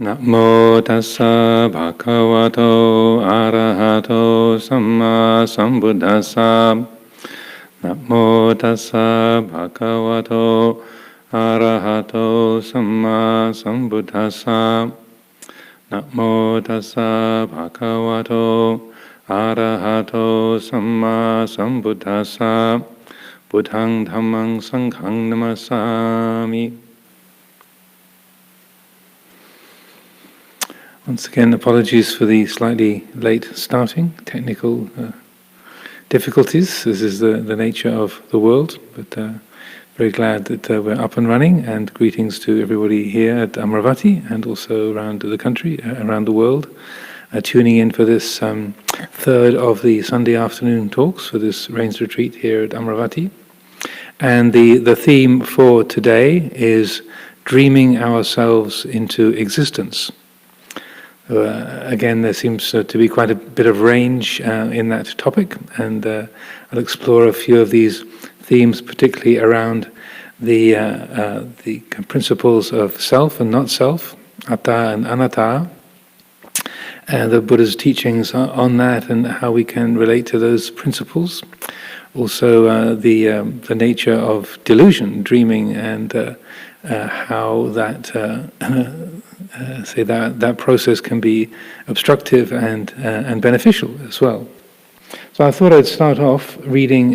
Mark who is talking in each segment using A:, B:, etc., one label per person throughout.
A: Namo tassa bhagavato arahato samma sambuddhassa. Namo tassa bhagavato arahato samma sambuddhassa. Namo tassa bhagavato arahato samma sambuddhassa. Buddhang dhammang sanghang namasami. Once again, apologies for the slightly late starting, technical difficulties. This is the nature of the world, but very glad that we're up and running, and greetings to everybody here at Amaravati and also around the country, around the world, tuning in for this third of the Sunday afternoon talks for this Rains Retreat here at Amaravati. And the theme for today is dreaming ourselves into existence. Again, there seems to be quite a bit of range in that topic, and I'll explore a few of these themes, particularly around the principles of self and not self, atta and anatta, and the Buddha's teachings on that and how we can relate to those principles. Also, the nature of delusion, dreaming, and how that that process can be obstructive and beneficial as well. So I thought I'd start off reading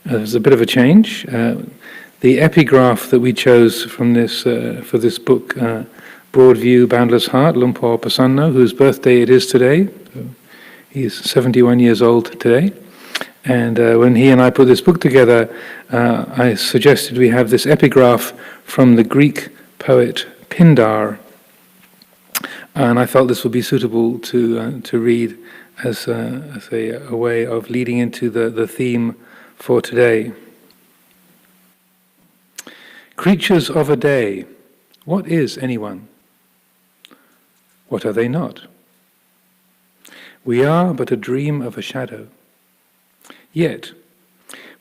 A: there's a bit of a change. The epigraph that we chose from this for this book, Broad View, Boundless Heart, Lumpur Pasanno, whose birthday it is today. He's 71 years old today. And when he and I put this book together, I suggested we have this epigraph from the Greek poet Pindar, and I felt this would be suitable to read as a way of leading into the theme for today. Creatures of a day, what is anyone? What are they not? We are but a dream of a shadow. Yet,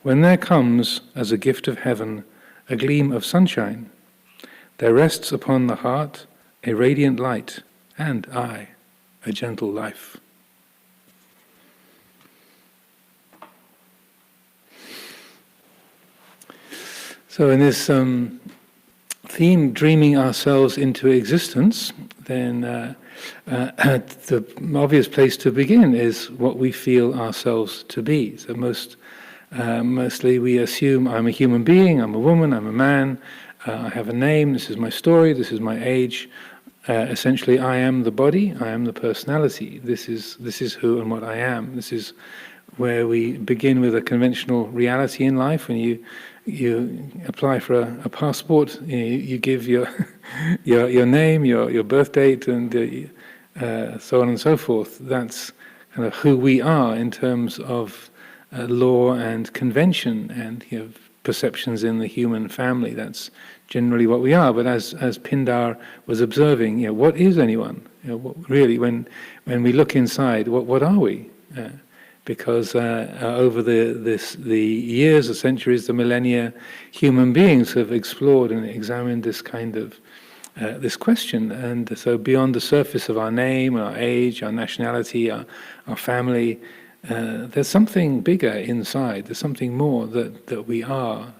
A: when there comes, as a gift of heaven, a gleam of sunshine, there rests upon the heart a radiant light, and a gentle life. So in this theme, dreaming ourselves into existence, then the obvious place to begin is what we feel ourselves to be. So mostly we assume I'm a human being, I'm a woman, I'm a man, I have a name, this is my story, this is my age. Essentially, I am the body, I am the personality. This is who and what I am. This is where we begin with a conventional reality in life. When you apply for a passport, you give your name, your birth date, and so on and so forth. That's kind of who we are in terms of law and convention and perceptions in the human family. That's generally what we are. But as Pindar was observing, what is anyone? Really, when we look inside, what are we? Because over the years, the centuries, the millennia, human beings have explored and examined this kind of this question. And so beyond the surface of our name, our age, our nationality, our family, there's something bigger inside. There's something more that we are.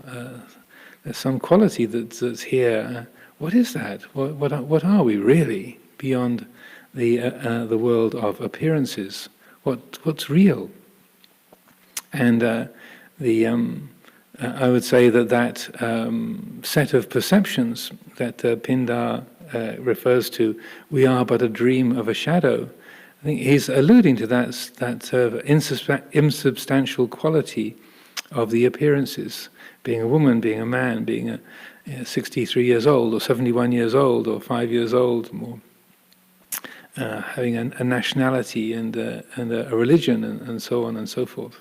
A: There's some quality that's here. What is that? What are we really beyond the world of appearances? What's real? And I would say that set of perceptions that Pindar refers to, we are but a dream of a shadow. I think he's alluding to that sort of insubstantial quality of the appearances, being a woman, being a man, being 63 years old or 71 years old or 5 years old, more, having a nationality and a religion and so on and so forth.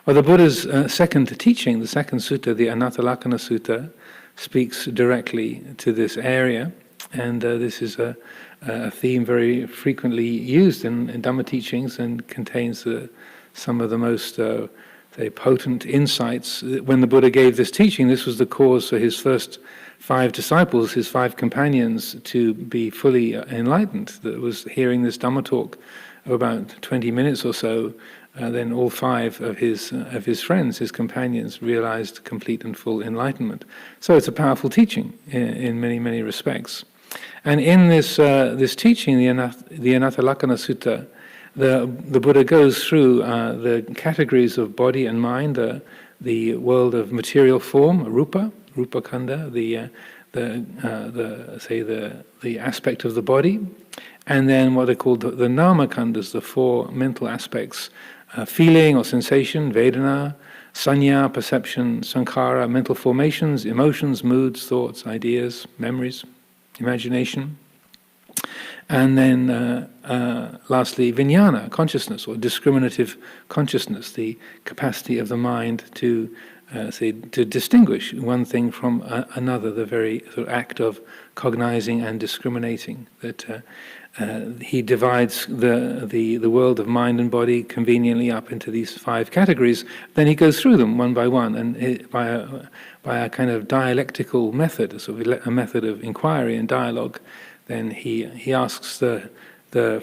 A: Well, the Buddha's second teaching, the second sutta, the Anattalakkana Sutta, speaks directly to this area, and this is a theme very frequently used in Dhamma teachings and contains some of the most potent insights. When the Buddha gave this teaching, this was the cause for his first 5 disciples, his 5 companions, to be fully enlightened. That was hearing this Dhamma talk of about 20 minutes or so. Then all 5 of his friends, his companions, realized complete and full enlightenment. So it's a powerful teaching in many, many respects. And in this teaching, the Anatthalakkhana Sutta, the Buddha goes through the categories of body and mind, the world of material form, rupa khandha, the aspect of the body, and then what are called the nama khandhas, the 4 mental aspects. Feeling or sensation, vedana, sanya, perception, sankhara, mental formations, emotions, moods, thoughts, ideas, memories, imagination. And then lastly, vijnana, consciousness, or discriminative consciousness, the capacity of the mind to distinguish one thing from another, the very sort of act of cognizing and discriminating. That he divides the world of mind and body conveniently up into these 5 categories. Then he goes through them one by one, and by a kind of dialectical method, a method of inquiry and dialogue. Then he asks the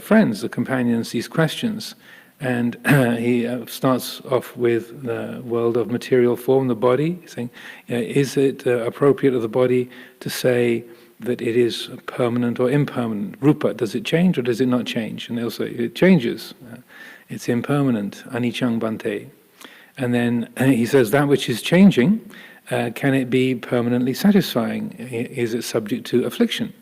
A: friends, the companions, these questions. And he starts off with the world of material form, the body, saying, is it appropriate of the body to say that it is permanent or impermanent? Rupa, does it change or does it not change? And they'll say, it changes. It's impermanent, aniccaṃ bhante. And then he says, that which is changing, can it be permanently satisfying? Is it subject to affliction?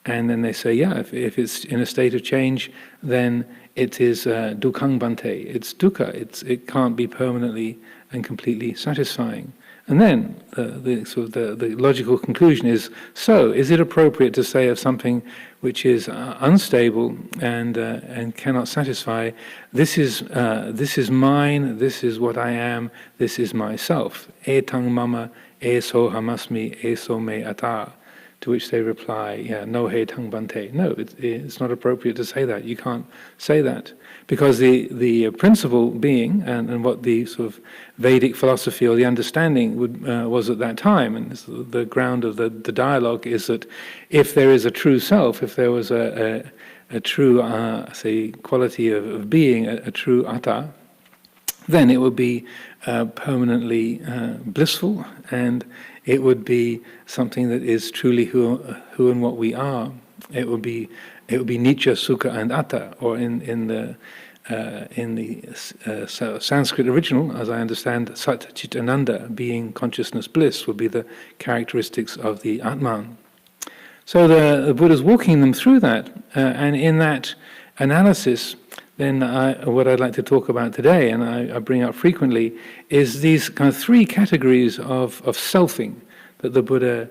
A: And then they say, yeah, if it's in a state of change, then it is dukkhaṃ bhante. It's dukkha. It can't be permanently and completely satisfying. And then the logical conclusion is: so is it appropriate to say of something which is unstable and cannot satisfy, this is mine, this is what I am, this is myself. Etaṃ mama, eso hamasmi, eso me atta. To which they reply, yeah, no he tang bhante. No, it's not appropriate to say that. You can't say that. Because the principle being, and what the sort of Vedic philosophy or the understanding was at that time, and the ground of the dialogue is that if there is a true self, if there was a true, quality of being, a true atta, then it would be permanently blissful, and it would be something that is truly who and what we are. It would be Nitya, Sukha, and Atta, or in the Sanskrit original, as I understand, Sat Chit Ananda, being consciousness, bliss, would be the characteristics of the Atman. So the Buddha's walking them through that, and in that analysis, then what I'd like to talk about today, and I bring up frequently, is these kind of 3 categories of selfing that the Buddha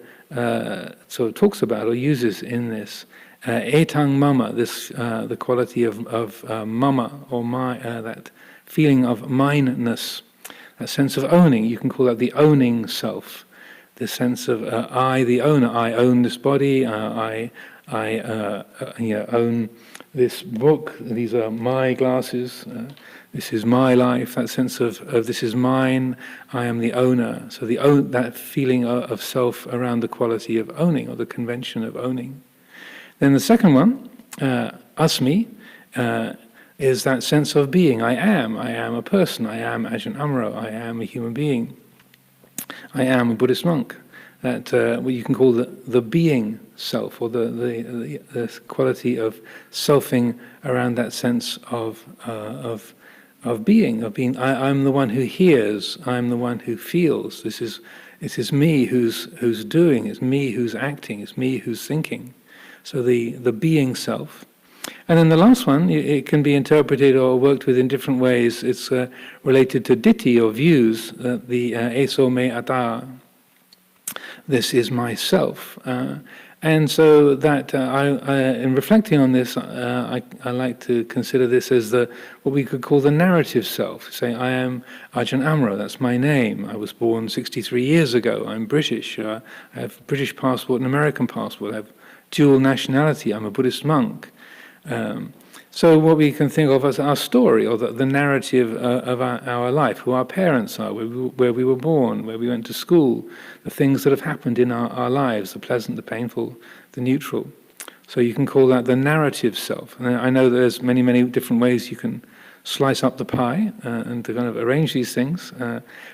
A: sort of talks about or uses in this. Etaṃ mama, this the quality of mama, or my, that feeling of mineness, that sense of owning. You can call that the owning self. The sense of I, the owner. I own this body. I own this book. These are my glasses. This is my life. That sense of this is mine. I am the owner. So that feeling of self around the quality of owning, or the convention of owning. Then the second one, asmi, is that sense of being. I am a person. I am Ajahn Amaro. I am a human being. I am a Buddhist monk. That what you can call the being self, or the quality of selfing around that sense of being. I'm the one who hears. I'm the one who feels. This is me who's doing. It's me who's acting. It's me who's thinking. So the being self. And then the last one, it can be interpreted or worked with in different ways. It's related to ditthi, or views, the eso me atta. This is myself. And so that, in reflecting on this, I like to consider this as what we could call the narrative self. Say, I am Ajahn Amaro, that's my name. I was born 63 years ago. I'm British. I have a British passport and American passport. I have dual nationality. I'm a Buddhist monk. So what we can think of as our story, or the narrative of our life, who our parents are, where we were born, where we went to school, the things that have happened in our lives, the pleasant, the painful, the neutral. So you can call that the narrative self. And I know there's many, many different ways you can slice up the pie and to kind of arrange these things.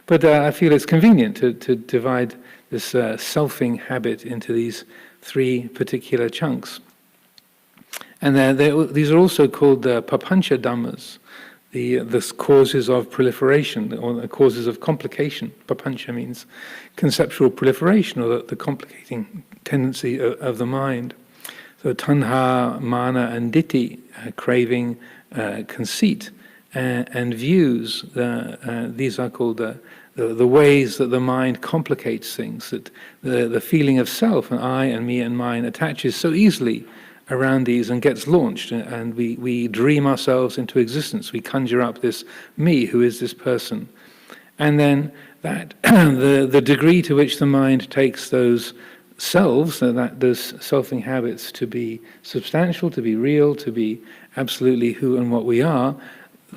A: But I feel it's convenient to divide this selfing habit into these three particular chunks. And these are also called the papancha dhammas, the causes of proliferation, or the causes of complication. Papancha means conceptual proliferation, or the complicating tendency of the mind. So tanha, mana, and ditthi, craving, conceit, and views. These are called the ways that the mind complicates things, that the feeling of self and I and me and mine attaches so easily around these and gets launched, and we dream ourselves into existence. We conjure up this me who is this person. And then that the degree to which the mind takes those selves, those selfing habits, to be substantial, to be real, to be absolutely who and what we are,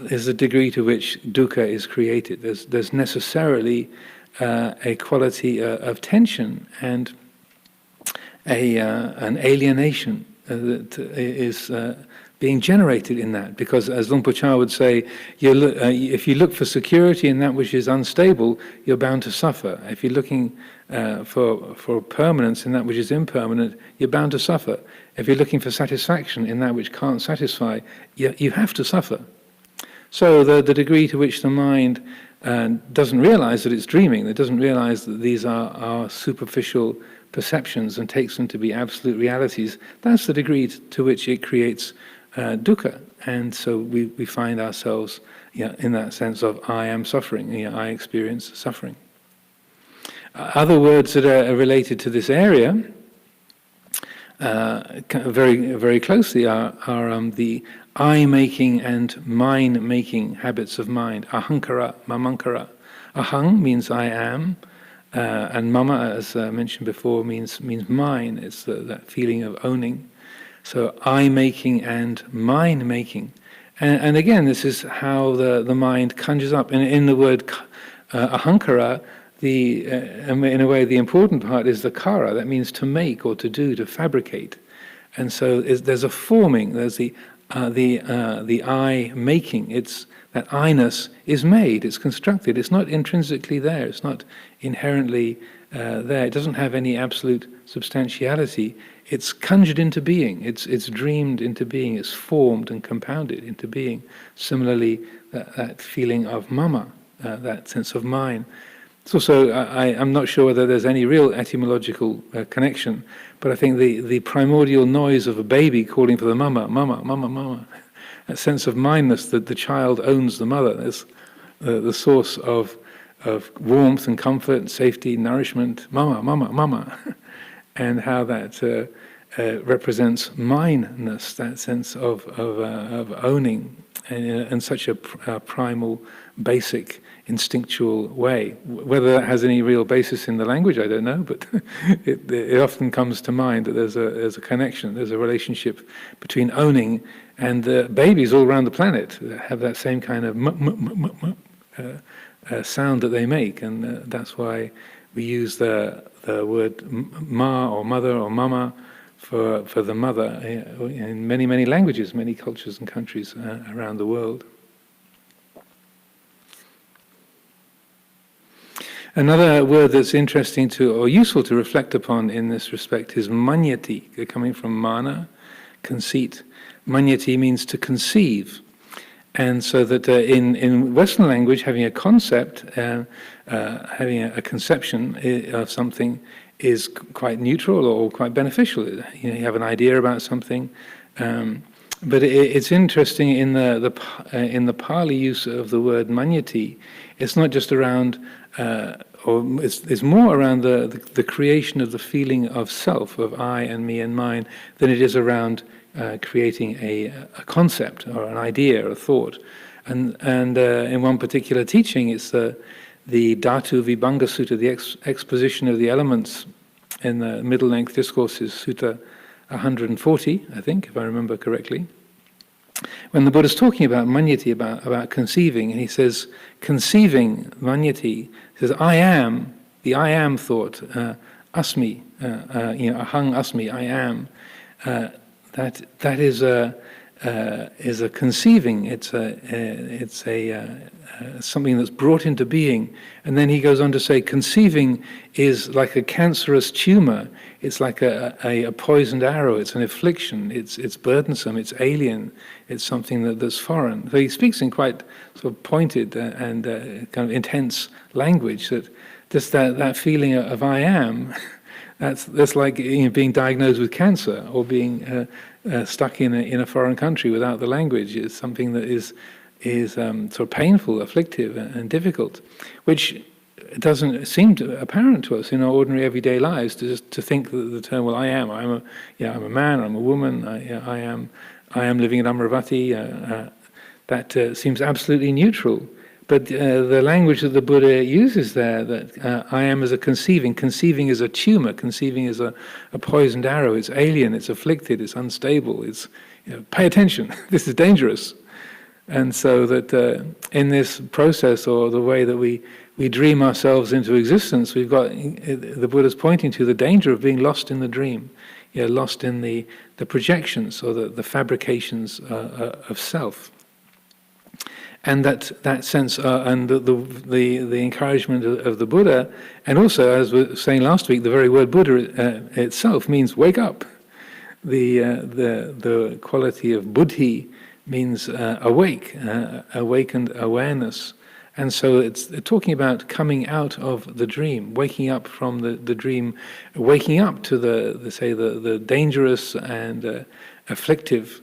A: is the degree to which dukkha is created. There's necessarily a quality of tension and an alienation that is being generated in that, because as Luang Por Chah would say, if you look for security in that which is unstable, you're bound to suffer. If you're looking for permanence in that which is impermanent, you're bound to suffer. If you're looking for satisfaction in that which can't satisfy, you have to suffer. So the degree to which the mind doesn't realize that it's dreaming, it doesn't realize that these are superficial perceptions and takes them to be absolute realities, that's the degree to which it creates dukkha. And so we find ourselves in that sense of I am suffering, I experience suffering. Other words that are related to this area very, very closely are the I-making and mine-making habits of mind, ahankara, mamankara. Ahang means I am, and mama, as mentioned before, means mine. It's that feeling of owning. So I-making and mine-making. And again, this is how the mind conjures up. In the word ahankara, in a way, the important part is the kara. That means to make or to do, to fabricate. And so there's a forming. There's the I-making. It's that I-ness is made, it's constructed, it's not intrinsically there, it's not inherently there, it doesn't have any absolute substantiality, it's conjured into being, it's dreamed into being, it's formed and compounded into being. Similarly, that feeling of mama, that sense of mine. It's also, I'm not sure whether there's any real etymological connection, but I think the primordial noise of a baby calling for the mama, mama, mama, mama, that sense of mindness that the child owns the mother, is the source of warmth and comfort and safety, nourishment, mama, mama, mama, and how that represents mineness, that sense of owning in such a primal, basic, instinctual way. Whether that has any real basis in the language, I don't know, but it often comes to mind that there's a connection, there's a relationship between owning and babies all around the planet have that same kind of sound that they make, and that's why we use the word ma or mother or mama for the mother in many, many languages, many cultures and countries around the world. Another word that's interesting or useful to reflect upon in this respect is manyati, coming from mana, conceit. Manyati means to conceive. And so that in Western language, having a concept, having a conception of something is quite neutral or quite beneficial. You have an idea about something. But it's interesting in the Pali use of the word manyati. It's not just around, or it's more around the creation of the feeling of self, of I and me and mine, than it is around creating a concept or an idea or a thought. And in one particular teaching, it's the Dhatu Vibhanga Sutta, the exposition of the elements in the middle-length discourses, Sutta 140, I think, if I remember correctly. when the Buddha's talking about manyati, about conceiving, and he says, conceiving manyati, he says, I am, the I am thought, asmi, ahang asmi, I am, that is a conceiving. It's something that's brought into being. And then he goes on to say, conceiving is like a cancerous tumor. It's like a poisoned arrow. It's an affliction. It's burdensome. It's alien. It's something that's foreign. So he speaks in quite sort of pointed and kind of intense language. That just that feeling of I am. That's like being diagnosed with cancer or being stuck in a foreign country without the language. It's something that is sort of painful, afflictive, and difficult, which doesn't seem apparent to us in our ordinary everyday lives. To think that the term, well, I'm a man, I'm a woman, I am living in Amaravati. That seems absolutely neutral. But the language that the Buddha uses there, that I am as a conceiving is a tumor, conceiving is a poisoned arrow, it's alien, it's afflicted, it's unstable, it's, pay attention, this is dangerous. And so that in this process, or the way that we dream ourselves into existence, we've got, the Buddha's pointing to the danger of being lost in the dream, lost in the projections or the fabrications of self. And that sense, and the encouragement of the Buddha, and also, as we were saying last week, the very word Buddha itself means wake up. The quality of buddhi means awake, awakened awareness. And so it's talking about coming out of the dream, waking up from the dream, waking up to the dangerous and afflictive,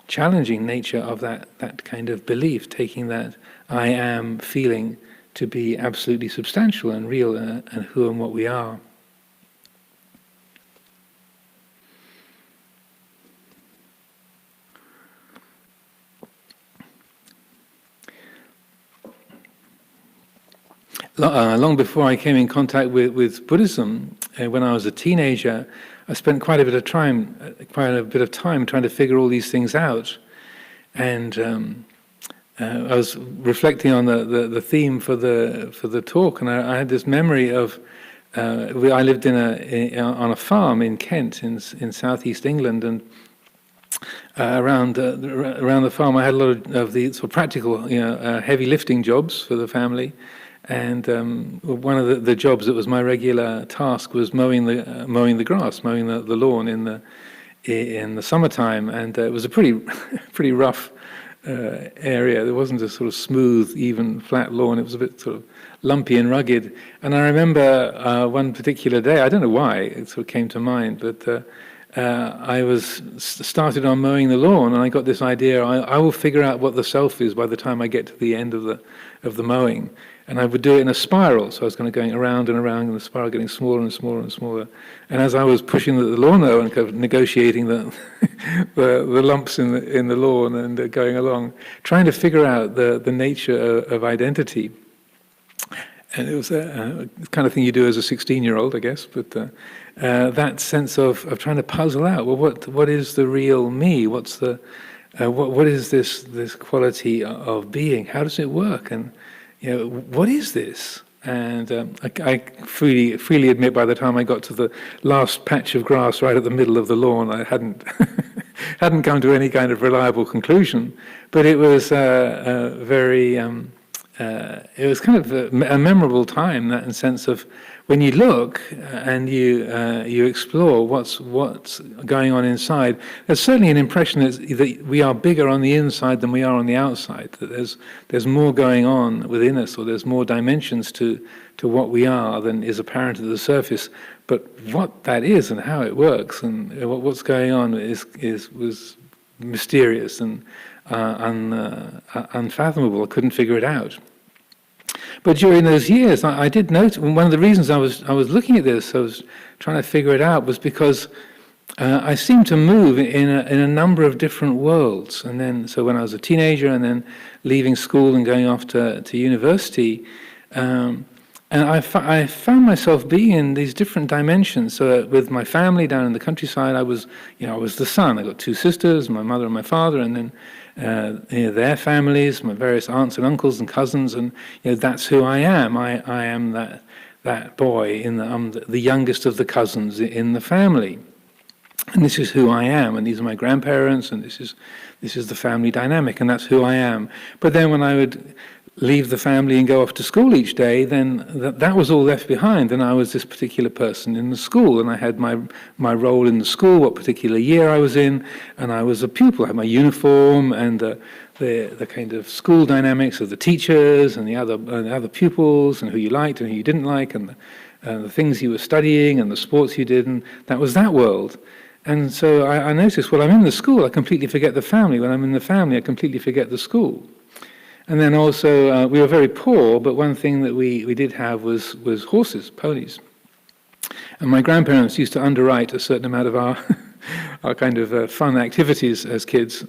A: challenging nature of that kind of belief, taking that I am feeling to be absolutely substantial and real, and who and what we are. Long before I came in contact with Buddhism, when I was a teenager, I spent quite a bit of time trying to figure all these things out, and I was reflecting on the theme for the talk, and I had this memory of I lived on a farm in Kent in southeast England, and around the farm I had a lot of the sort of practical, heavy lifting jobs for the family. And one of the jobs that was my regular task was mowing the grass, mowing the lawn in the summertime, and it was a pretty rough area. There wasn't a sort of smooth, even, flat lawn. It was a bit sort of lumpy and rugged. And I remember one particular day, I don't know why it sort of came to mind, but I started on mowing the lawn, and I got this idea: I will figure out what the self is by the time I get to the end of the mowing. And I would do it in a spiral, so I was kind of going around and around in the spiral, getting smaller and smaller and smaller. And as I was pushing the lawnmower and kind of negotiating the lumps in the lawn and going along, trying to figure out the nature of identity. And it was the kind of thing you do as a 16-year-old, I guess. But that sense of trying to puzzle out, well, what is the real me? What's what is this quality of being? How does it work? And what is this? And I freely admit, by the time I got to the last patch of grass right at the middle of the lawn, I hadn't come to any kind of reliable conclusion. But it was very. It was kind of a memorable time, that in sense of when you look and you explore what's going on inside. There's certainly an impression that we are bigger on the inside than we are on the outside. That there's more going on within us, or there's more dimensions to what we are than is apparent at the surface. But what that is and how it works and what's going on was mysterious and unfathomable. I couldn't figure it out. But during those years, I did note, one of the reasons I was looking at this, I was trying to figure it out, was because I seemed to move in a number of different worlds. And then, so when I was a teenager and then leaving school and going off to university, And I found myself being in these different dimensions. So with my family down in the countryside, I was the son. I got two sisters, my mother and my father, and then their families, my various aunts and uncles and cousins, and that's who I am. I am that boy I'm the youngest of the cousins in the family, and this is who I am. And these are my grandparents, and this is the family dynamic, and that's who I am. But then when I would leave the family and go off to school each day, then that was all left behind. And I was this particular person in the school, and I had my role in the school, what particular year I was in, and I was a pupil. I had my uniform and the kind of school dynamics of the teachers and the other pupils, and who you liked and who you didn't like, and the things you were studying and the sports you did, and that was that world. And so I noticed, well, I'm in the school, I completely forget the family. When I'm in the family, I completely forget the school. And then also, we were very poor, but one thing that we did have was horses, ponies. And my grandparents used to underwrite a certain amount of our kind of fun activities as kids,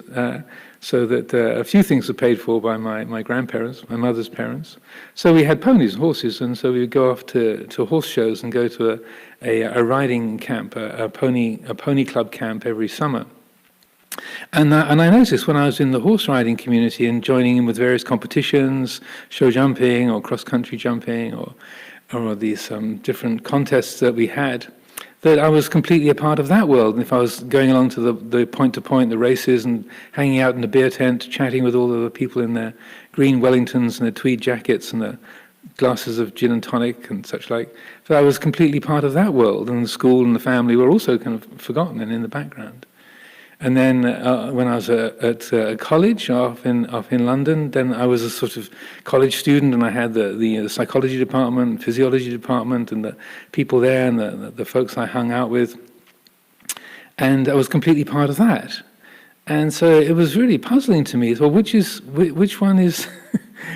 A: so that a few things were paid for by my grandparents, my mother's parents. So we had ponies and horses, and so we would go off to horse shows and go to a riding camp, a pony club camp every summer. And I noticed when I was in the horse riding community and joining in with various competitions, show jumping or cross-country jumping or these different contests that we had, that I was completely a part of that world. And if I was going along to the point-to-point, the races, and hanging out in the beer tent, chatting with all of the people in their green Wellingtons and their tweed jackets and their glasses of gin and tonic and such like, so I was completely part of that world. And the school and the family were also kind of forgotten and in the background. And then when I was at college off in London, then I was a sort of college student, and I had the psychology department, physiology department, and the people there, and the folks I hung out with, and I was completely part of that. And so it was really puzzling to me. So which one is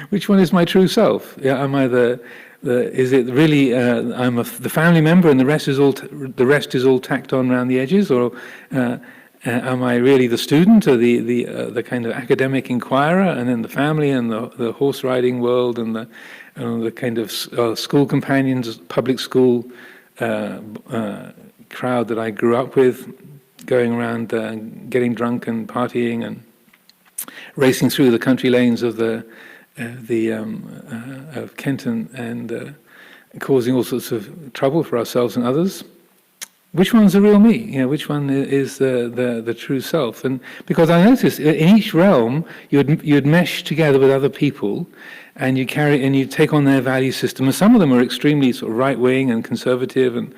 A: which one is my true self? Yeah, am I is it really I'm the family member, and the rest is all tacked on around the edges, or am I really the student, or the kind of academic inquirer, and then the family and the horse riding world and the kind of school companions, public school crowd that I grew up with, going around getting drunk and partying and racing through the country lanes of Kent and causing all sorts of trouble for ourselves and others. Which one's the real me? Which one is the true self? And because I noticed in each realm you'd mesh together with other people, and you take on their value system. And some of them are extremely sort of right wing and conservative, and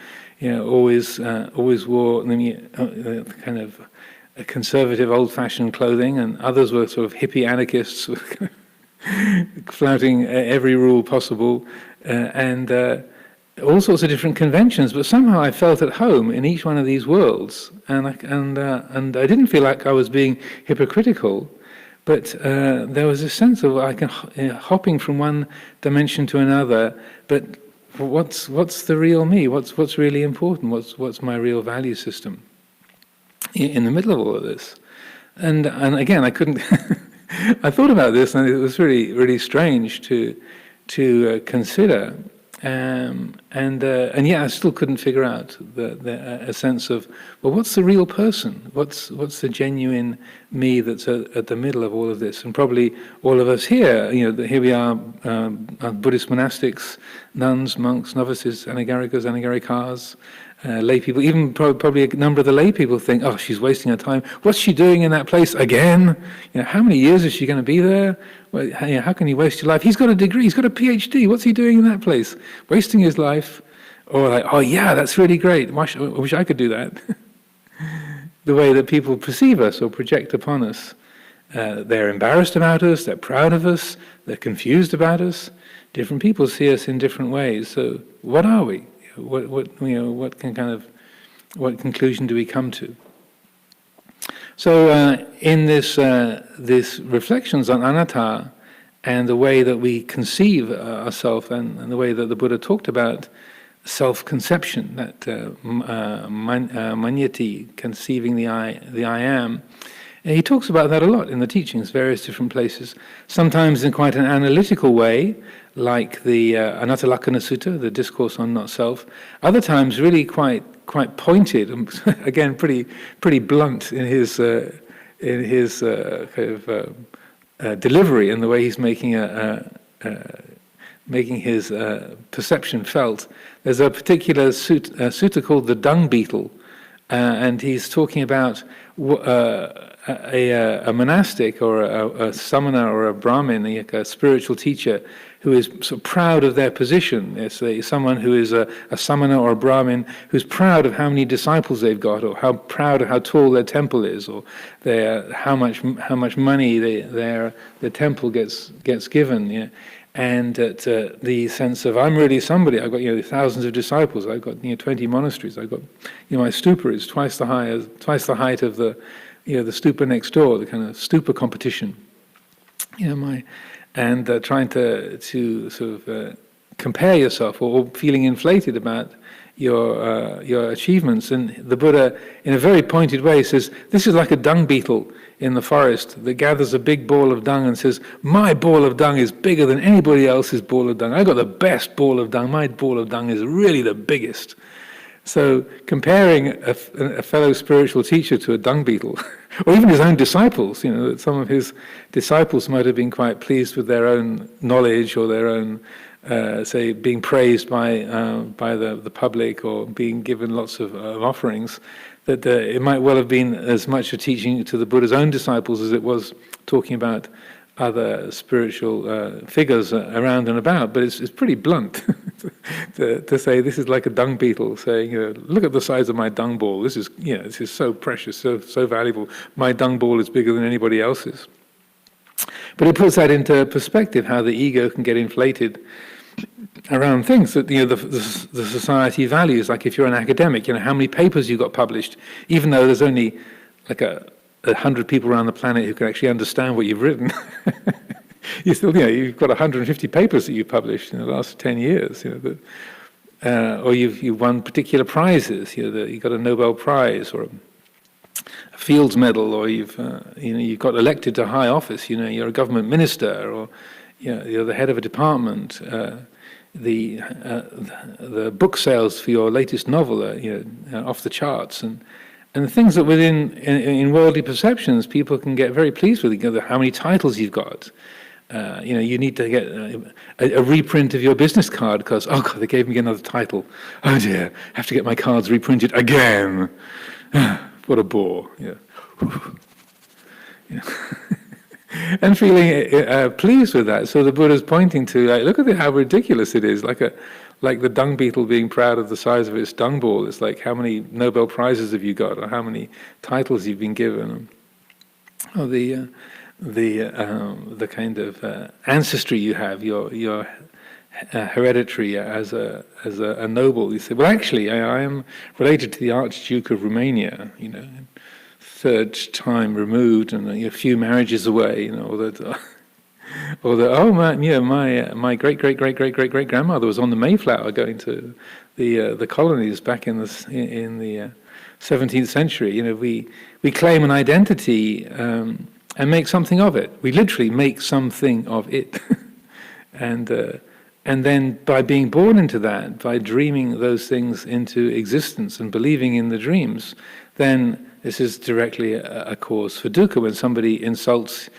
A: always wore kind of a conservative, old fashioned clothing, and others were sort of hippie anarchists, flouting every rule possible, and all sorts of different conventions, but somehow I felt at home in each one of these worlds, and I didn't feel like I was being hypocritical, but there was a sense of hopping from one dimension to another. But what's the real me? What's really important? What's my real value system in the middle of all of this? And again, I couldn't. I thought about this, and it was really really strange to consider. And yet I still couldn't figure out a sense of, well, what's the real person? What's the genuine me that's at the middle of all of this? And probably all of us here, here we are, Buddhist monastics, nuns, monks, novices, anagarikas, anagarikas, lay people. Even probably a number of the lay people think, oh, she's wasting her time. What's she doing in that place again? How many years is she going to be there? Well, how can you waste your life? He's got a degree, he's got a PhD. What's he doing in that place? Wasting his life. Or like, oh yeah, that's really great. I wish I could do that. The way that people perceive us or project upon us. They're embarrassed about us, they're proud of us, they're confused about us. Different people see us in different ways. So what are we? What conclusion do we come to? So in this reflections on anatta and the way that we conceive ourselves, and the way that the Buddha talked about self-conception, that manyati, conceiving the I am, And he talks about that a lot in the teachings, various different places. Sometimes in quite an analytical way, like the Anattalakkana Sutta, the discourse on not self. Other times, really quite pointed, and again pretty blunt in his delivery and the way he's making his perception felt. There's a particular sutta called the dung beetle, and he's talking about a monastic or a samana or a brahmin, a spiritual teacher, who is sort of proud of their position. It's someone who is a samana or a brahmin who's proud of how many disciples they've got, or how proud of how tall their temple is, or how much money their temple gets given. You know? And the sense of, I'm really somebody. I've got thousands of disciples. I've got 20 monasteries. I've got my stupa is twice the height of the the stupa next door. The kind of stupa competition. Trying to sort of compare yourself or feeling inflated about your achievements. And the Buddha, in a very pointed way, says, this is like a dung beetle in the forest that gathers a big ball of dung and says, my ball of dung is bigger than anybody else's ball of dung. I got the best ball of dung. My ball of dung is really the biggest. So comparing a fellow spiritual teacher to a dung beetle, or even his own disciples, that some of his disciples might have been quite pleased with their own knowledge or their own, say, being praised by the public or being given lots of offerings, that it might well have been as much a teaching to the Buddha's own disciples as it was talking about other spiritual figures around and about. But it's pretty blunt to say this is like a dung beetle saying, look at the size of my dung ball. This is so precious, so valuable. My dung ball is bigger than anybody else's. But it puts that into perspective, how the ego can get inflated around things that the society values. Like if you're an academic, how many papers you got published, even though there's only like 100 people around the planet who can actually understand what you've written. You still, you've got 150 papers that you've published in the last 10 years. Or you've won particular prizes. You got a Nobel Prize or a Fields Medal, or you've got elected to high office. You're a government minister, or you're the head of a department. The book sales for your latest novel are off the charts, and the things that in worldly perceptions people can get very pleased with. How many titles you've got. You need to get a reprint of your business card because, oh God, they gave me another title. Oh dear, I have to get my cards reprinted again. What a bore. And feeling pleased with that. So the Buddha's pointing to, look at how ridiculous it is. Like the dung beetle being proud of the size of its dung ball. It's like, how many Nobel Prizes have you got, or how many titles you've been given, or the kind of ancestry you have, your hereditary as a noble. You say, well, actually, I am related to the Archduke of Romania. Third time removed, and a few marriages away. My great grandmother was on the Mayflower going to the colonies back in the 17th century. We claim an identity and make something of it. We literally make something of it, and then by being born into that, by dreaming those things into existence and believing in the dreams, then this is directly a cause for dukkha. When somebody insults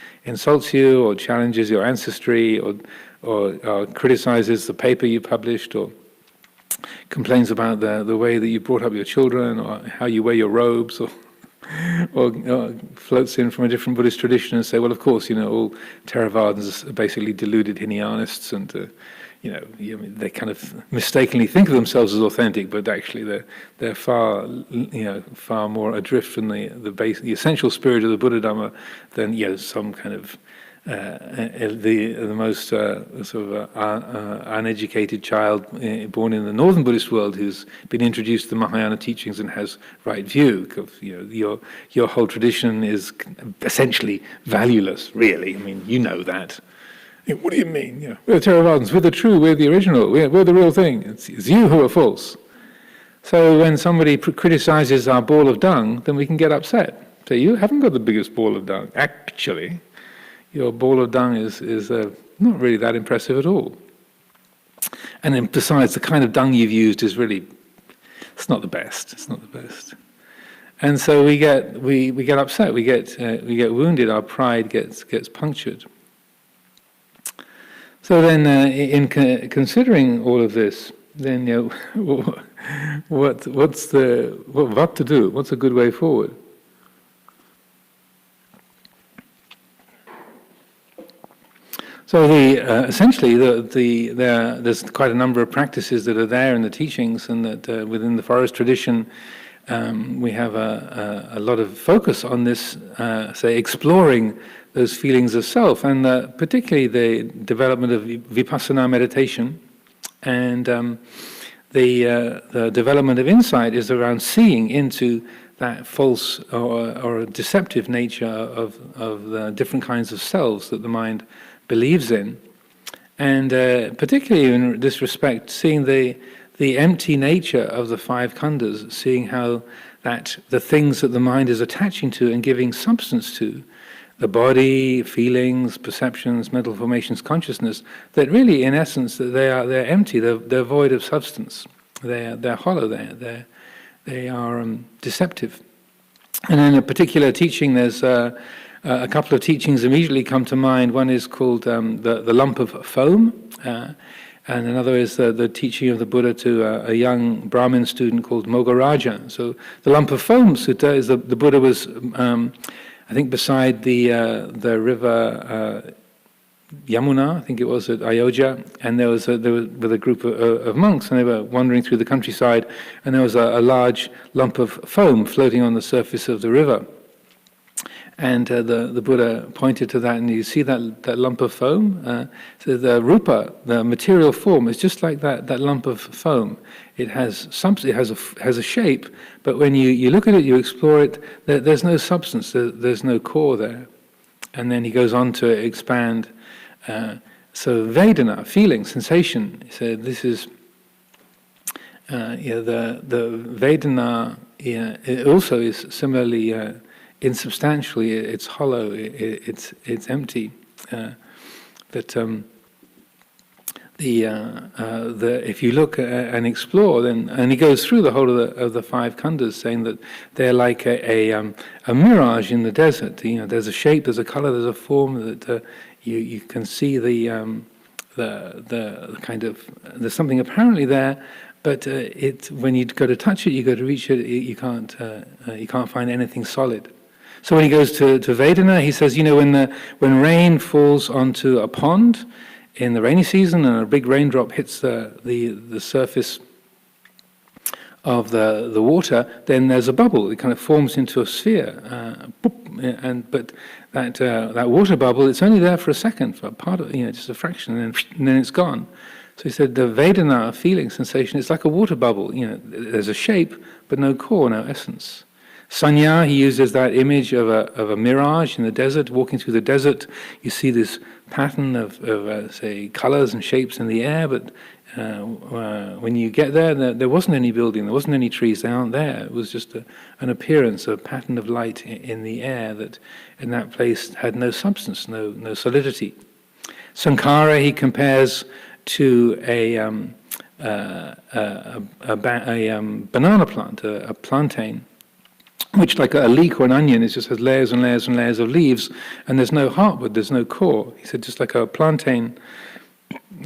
A: you, or challenges your ancestry, or criticizes the paper you published, or complains about the way that you brought up your children, or how you wear your robes, or floats in from a different Buddhist tradition and say, well, of course, all Theravadins are basically deluded Hinayanists, and they kind of mistakenly think of themselves as authentic, but actually they're far more adrift from the essential spirit of the Buddha Dhamma than some kind of the most sort of uneducated child born in the northern Buddhist world who's been introduced to the Mahayana teachings and has right view. Your whole tradition is essentially valueless, really. I mean, that. What do you mean? We're the Theravadins, we're the true, we're the original, we're the real thing. It's you who are false. So when somebody criticizes our ball of dung, then we can get upset. So you haven't got the biggest ball of dung. Actually, your ball of dung is not really that impressive at all. And then besides, the kind of dung you've used is really, it's not the best. It's not the best. And so we get upset. We get wounded. Our pride gets punctured. So then, in considering all of this, then what to do? What's a good way forward? So essentially, there's quite a number of practices that are there in the teachings, and that within the forest tradition, we have a lot of focus on this, say, exploring those feelings of self, and particularly the development of vipassana meditation, and the development of insight is around seeing into that false or deceptive nature of the different kinds of selves that the mind believes in, and particularly in this respect, seeing the empty nature of the five khandhas, seeing how that the things that the mind is attaching to and giving substance to, the body, feelings, perceptions, mental formations, consciousness, that really, in essence, that they're empty, they're void of substance, they're hollow, they are deceptive. And in a particular teaching, there's a couple of teachings immediately come to mind. One is called the lump of foam, and another is the teaching of the Buddha to a young Brahmin student called Mogaraja. So the lump of foam sutta is the Buddha was, I think, beside the river Yamuna, I think it was, at Ayodhya, and there was with a group of monks, and they were wandering through the countryside, and there was a large lump of foam floating on the surface of the river. And the Buddha pointed to that, and you see that lump of foam? So the rupa, the material form, is just like that lump of foam. It has a shape, but when you look at it, you explore it, there's no substance, there's no core there. And then he goes on to expand. So Vedana, feeling, sensation, he said this is the Vedana, it also is similarly insubstantially, it's hollow, it's empty. But if you look and explore, then, and he goes through the whole of the five khandhas, saying that they're like a mirage in the desert. There's a shape, there's a color, there's a form that you can see the kind of, there's something apparently there. But when you go to touch it, you go to reach it, you can't find anything solid. So when he goes to Vedana, he says, when rain falls onto a pond in the rainy season, and a big raindrop hits the surface of the water, then there's a bubble. It kind of forms into a sphere, but that water bubble, it's only there for a second, for a part of just a fraction, and then it's gone. So he said the Vedana, feeling, sensation, it's like a water bubble. There's a shape, but no core, no essence. Sanya, he uses that image of a mirage in the desert. Walking through the desert, you see this pattern of say, colors and shapes in the air, but when you get there wasn't any building, there wasn't any trees, they aren't there. It was just an appearance, a pattern of light in the air that in that place had no substance, no solidity. Sankara, he compares to a banana plant, a plantain, which, like a leek or an onion, it just has layers and layers and layers of leaves, and there's no heartwood, there's no core. He said, just like a plantain,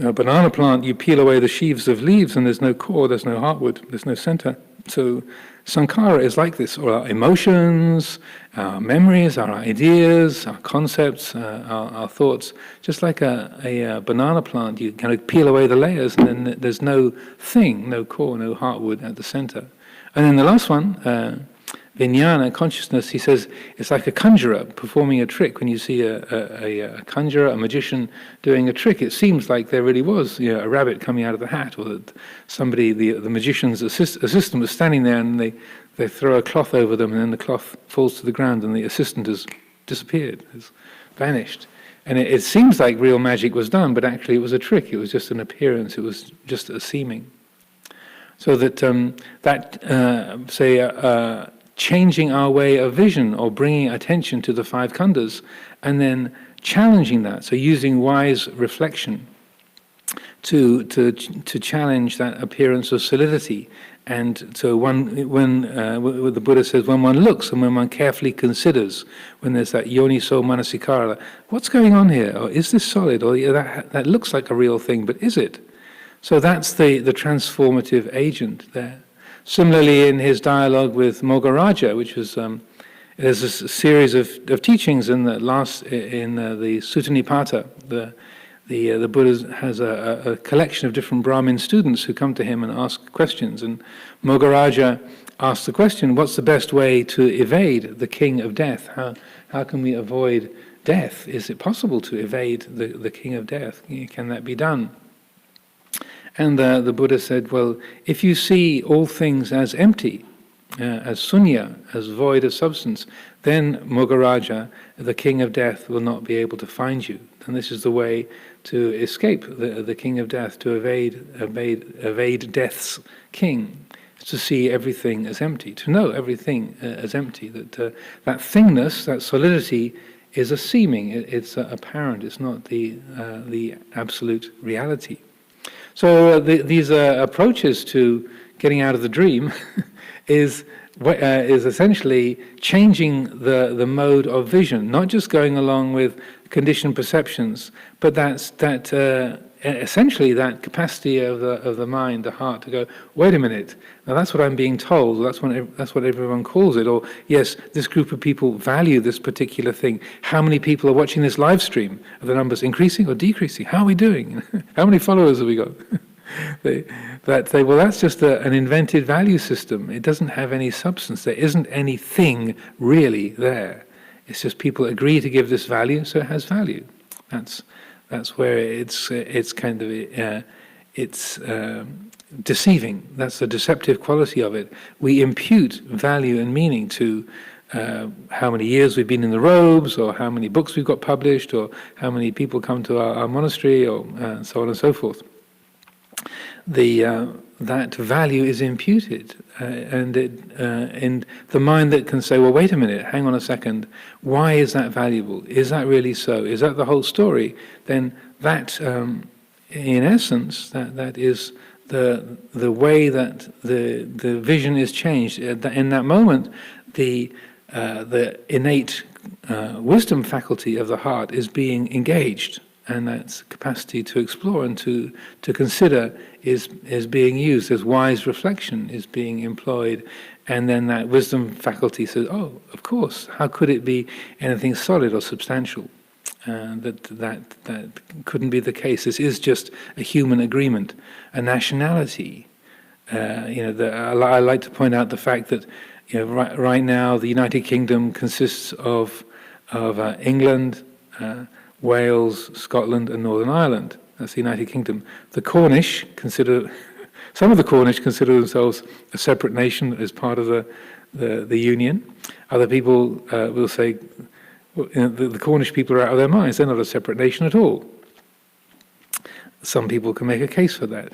A: a banana plant, you peel away the sheaves of leaves, and there's no core, there's no heartwood, there's no center. So Sankara is like this, or our emotions, our memories, our ideas, our concepts, our thoughts. Just like a banana plant, you kind of peel away the layers, and then there's no thing, no core, no heartwood at the center. And then the last one, Vijnana, consciousness, he says, it's like a conjurer performing a trick. When you see a conjurer, a magician doing a trick, it seems like there really was a rabbit coming out of the hat, or that somebody, the magician's assistant was standing there, and they throw a cloth over them, and then the cloth falls to the ground, and the assistant has disappeared, has vanished. And it seems like real magic was done, but actually it was a trick. It was just an appearance. It was just a seeming. So that changing our way of vision or bringing attention to the five khandhas and then challenging that. So using wise reflection to challenge that appearance of solidity. And so when the Buddha says, when one looks and when one carefully considers, when there's that yoniso manasikara, what's going on here? Or is this solid? Or that looks like a real thing, but is it? So that's the transformative agent there. Similarly, in his dialogue with Mogaraja, which was there's a series of teachings in the Sutta Nipata. The Buddha has a collection of different Brahmin students who come to him and ask questions. And Mogaraja asks the question, what's the best way to evade the king of death? How can we avoid death? Is it possible to evade the king of death? Can that be done? And the Buddha said, well, if you see all things as empty, as sunya, as void of substance, then Mogaraja, the king of death, will not be able to find you. And this is the way to escape the king of death, to evade death's king, is to see everything as empty, to know everything as empty, that thingness, that solidity, is a seeming, it's apparent, it's not the absolute reality. So these approaches to getting out of the dream is essentially changing the mode of vision, not just going along with conditioned perceptions, but essentially that capacity of the mind, the heart, to go, wait a minute, now that's what I'm being told, that's what everyone calls it, or yes, this group of people value this particular thing. How many people are watching this live stream? Are the numbers increasing or decreasing? How are we doing? How many followers have we got? Well, that's just an invented value system. It doesn't have any substance. There isn't anything really there. It's just people agree to give this value, so it has value. That's where it's kind of it's deceiving. That's the deceptive quality of it. We impute value and meaning to how many years we've been in the robes, or how many books we've got published, or how many people come to our monastery, or so on and so forth. That value is imputed, and the mind that can say, well, wait a minute, hang on a second, why is that valuable? Is that really so? Is that the whole story? Then that, in essence, that is the way that the vision is changed. In that moment, the innate wisdom faculty of the heart is being engaged, and that capacity to explore and to consider is being used, as wise reflection is being employed, and then that wisdom faculty says, oh, of course, how could it be anything solid or substantial? That couldn't be the case. This is just a human agreement, a nationality. I like to point out the fact that right now the United Kingdom consists of England, Wales, Scotland, and Northern Ireland. That's the United Kingdom. The Cornish some of the Cornish consider themselves a separate nation as part of the Union. Other people will say, the Cornish people are out of their minds. They're not a separate nation at all. Some people can make a case for that.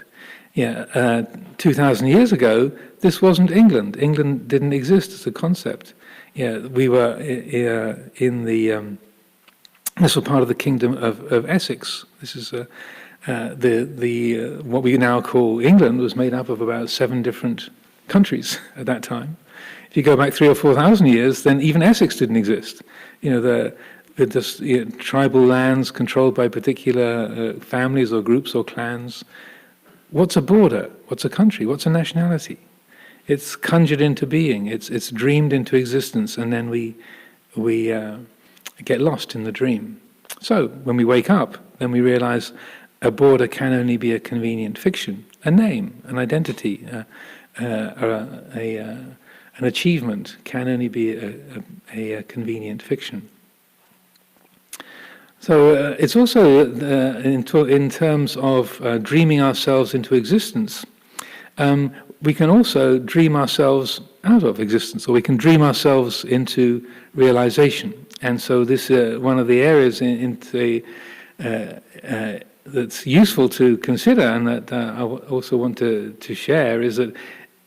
A: 2,000 years ago, this wasn't England. England didn't exist as a concept. We were in the. This was part of the kingdom of Essex. This is what we now call England was made up of about 7 different countries at that time. If you go back 3,000 or 4,000 years, then even Essex didn't exist. The tribal lands controlled by particular families or groups or clans. What's a border? What's a country? What's a nationality? It's conjured into being. It's dreamed into existence, and then we get lost in the dream. So when we wake up, then we realize a border can only be a convenient fiction, a name, an identity, an achievement can only be a convenient fiction. So it's also in terms of dreaming ourselves into existence. We can also dream ourselves out of existence, or we can dream ourselves into realization. And so this one of the areas that's useful to consider, and that I also want to share, is that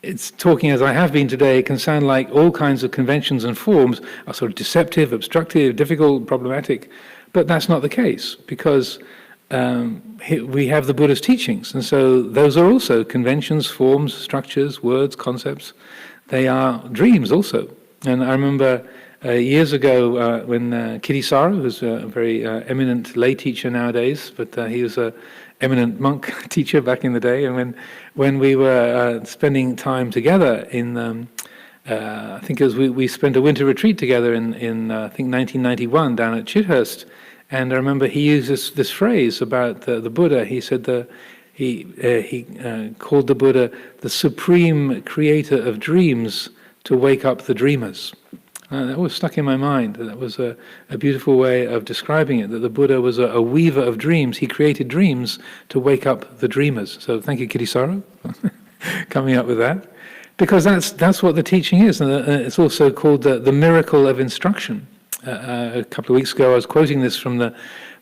A: it's talking as I have been today, it can sound like all kinds of conventions and forms are sort of deceptive, obstructive, difficult, problematic. But that's not the case, because we have the Buddha's teachings. And so those are also conventions, forms, structures, words, concepts. They are dreams also. And I remember years ago when Kittisaro, who's a very eminent lay teacher nowadays, but he was an eminent monk teacher back in the day, and when we were spending time together in, I think it was we spent a winter retreat together in I think 1991 down at Chithurst, and I remember he used this phrase about the Buddha. He said he called the Buddha the supreme creator of dreams to wake up the dreamers. That was stuck in my mind. That was a beautiful way of describing it, that the Buddha was a weaver of dreams. He created dreams to wake up the dreamers. So thank you, Kittisaro, coming up with that. Because that's what the teaching is. And it's also called the miracle of instruction. A couple of weeks ago I was quoting this from the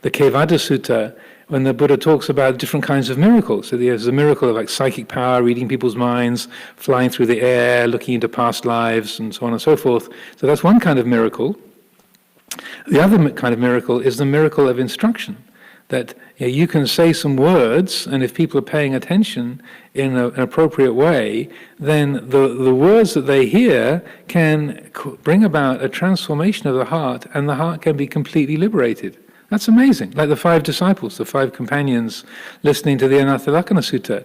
A: Kevada Sutta, when the Buddha talks about different kinds of miracles. So there's a miracle of like psychic power, reading people's minds, flying through the air, looking into past lives, and so on and so forth. So that's one kind of miracle. The other kind of miracle is the miracle of instruction, that you can say some words, and if people are paying attention in an appropriate way, then the words that they hear can bring about a transformation of the heart, and the heart can be completely liberated. That's amazing. Like the 5 disciples, the 5 companions listening to the Anathalakkana Sutta.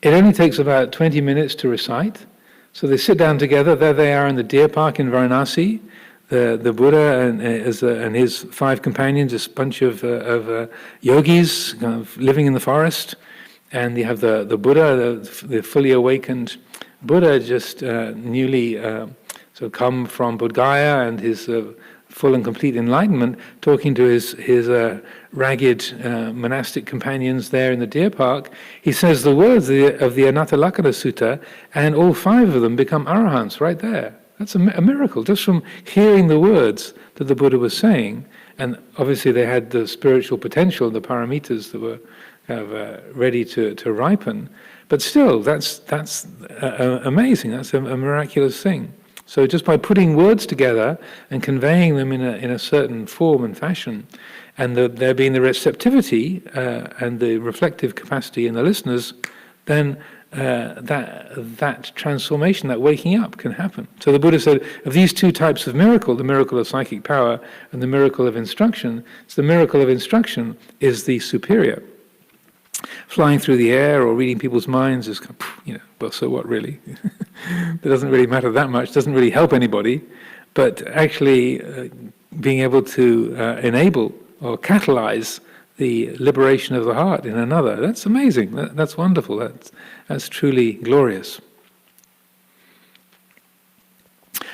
A: It only takes about 20 minutes to recite. So they sit down together. There they are in the deer park in Varanasi. The Buddha and his 5 companions, this bunch of yogis kind of living in the forest. And you have the Buddha, the fully awakened Buddha, just newly come from Bodh Gaya and his full and complete enlightenment, talking to his ragged monastic companions there in the deer park. He says the words of the Anathalakkana Sutta, and all 5 of them become arahants right there. That's a miracle, just from hearing the words that the Buddha was saying. And obviously they had the spiritual potential, the paramitas that were kind of ready to ripen. But still, that's amazing. That's a miraculous thing. So just by putting words together and conveying them in a certain form and fashion, and there being the receptivity and the reflective capacity in the listeners, then that transformation, that waking up can happen. So the Buddha said, of these 2 types of miracle, the miracle of psychic power and the miracle of instruction, so the miracle of instruction is the superior. Flying through the air or reading people's minds is, well, so what really? It doesn't really matter that much, doesn't really help anybody, but actually being able to enable or catalyze the liberation of the heart in another, that's amazing, that's wonderful, that's truly glorious.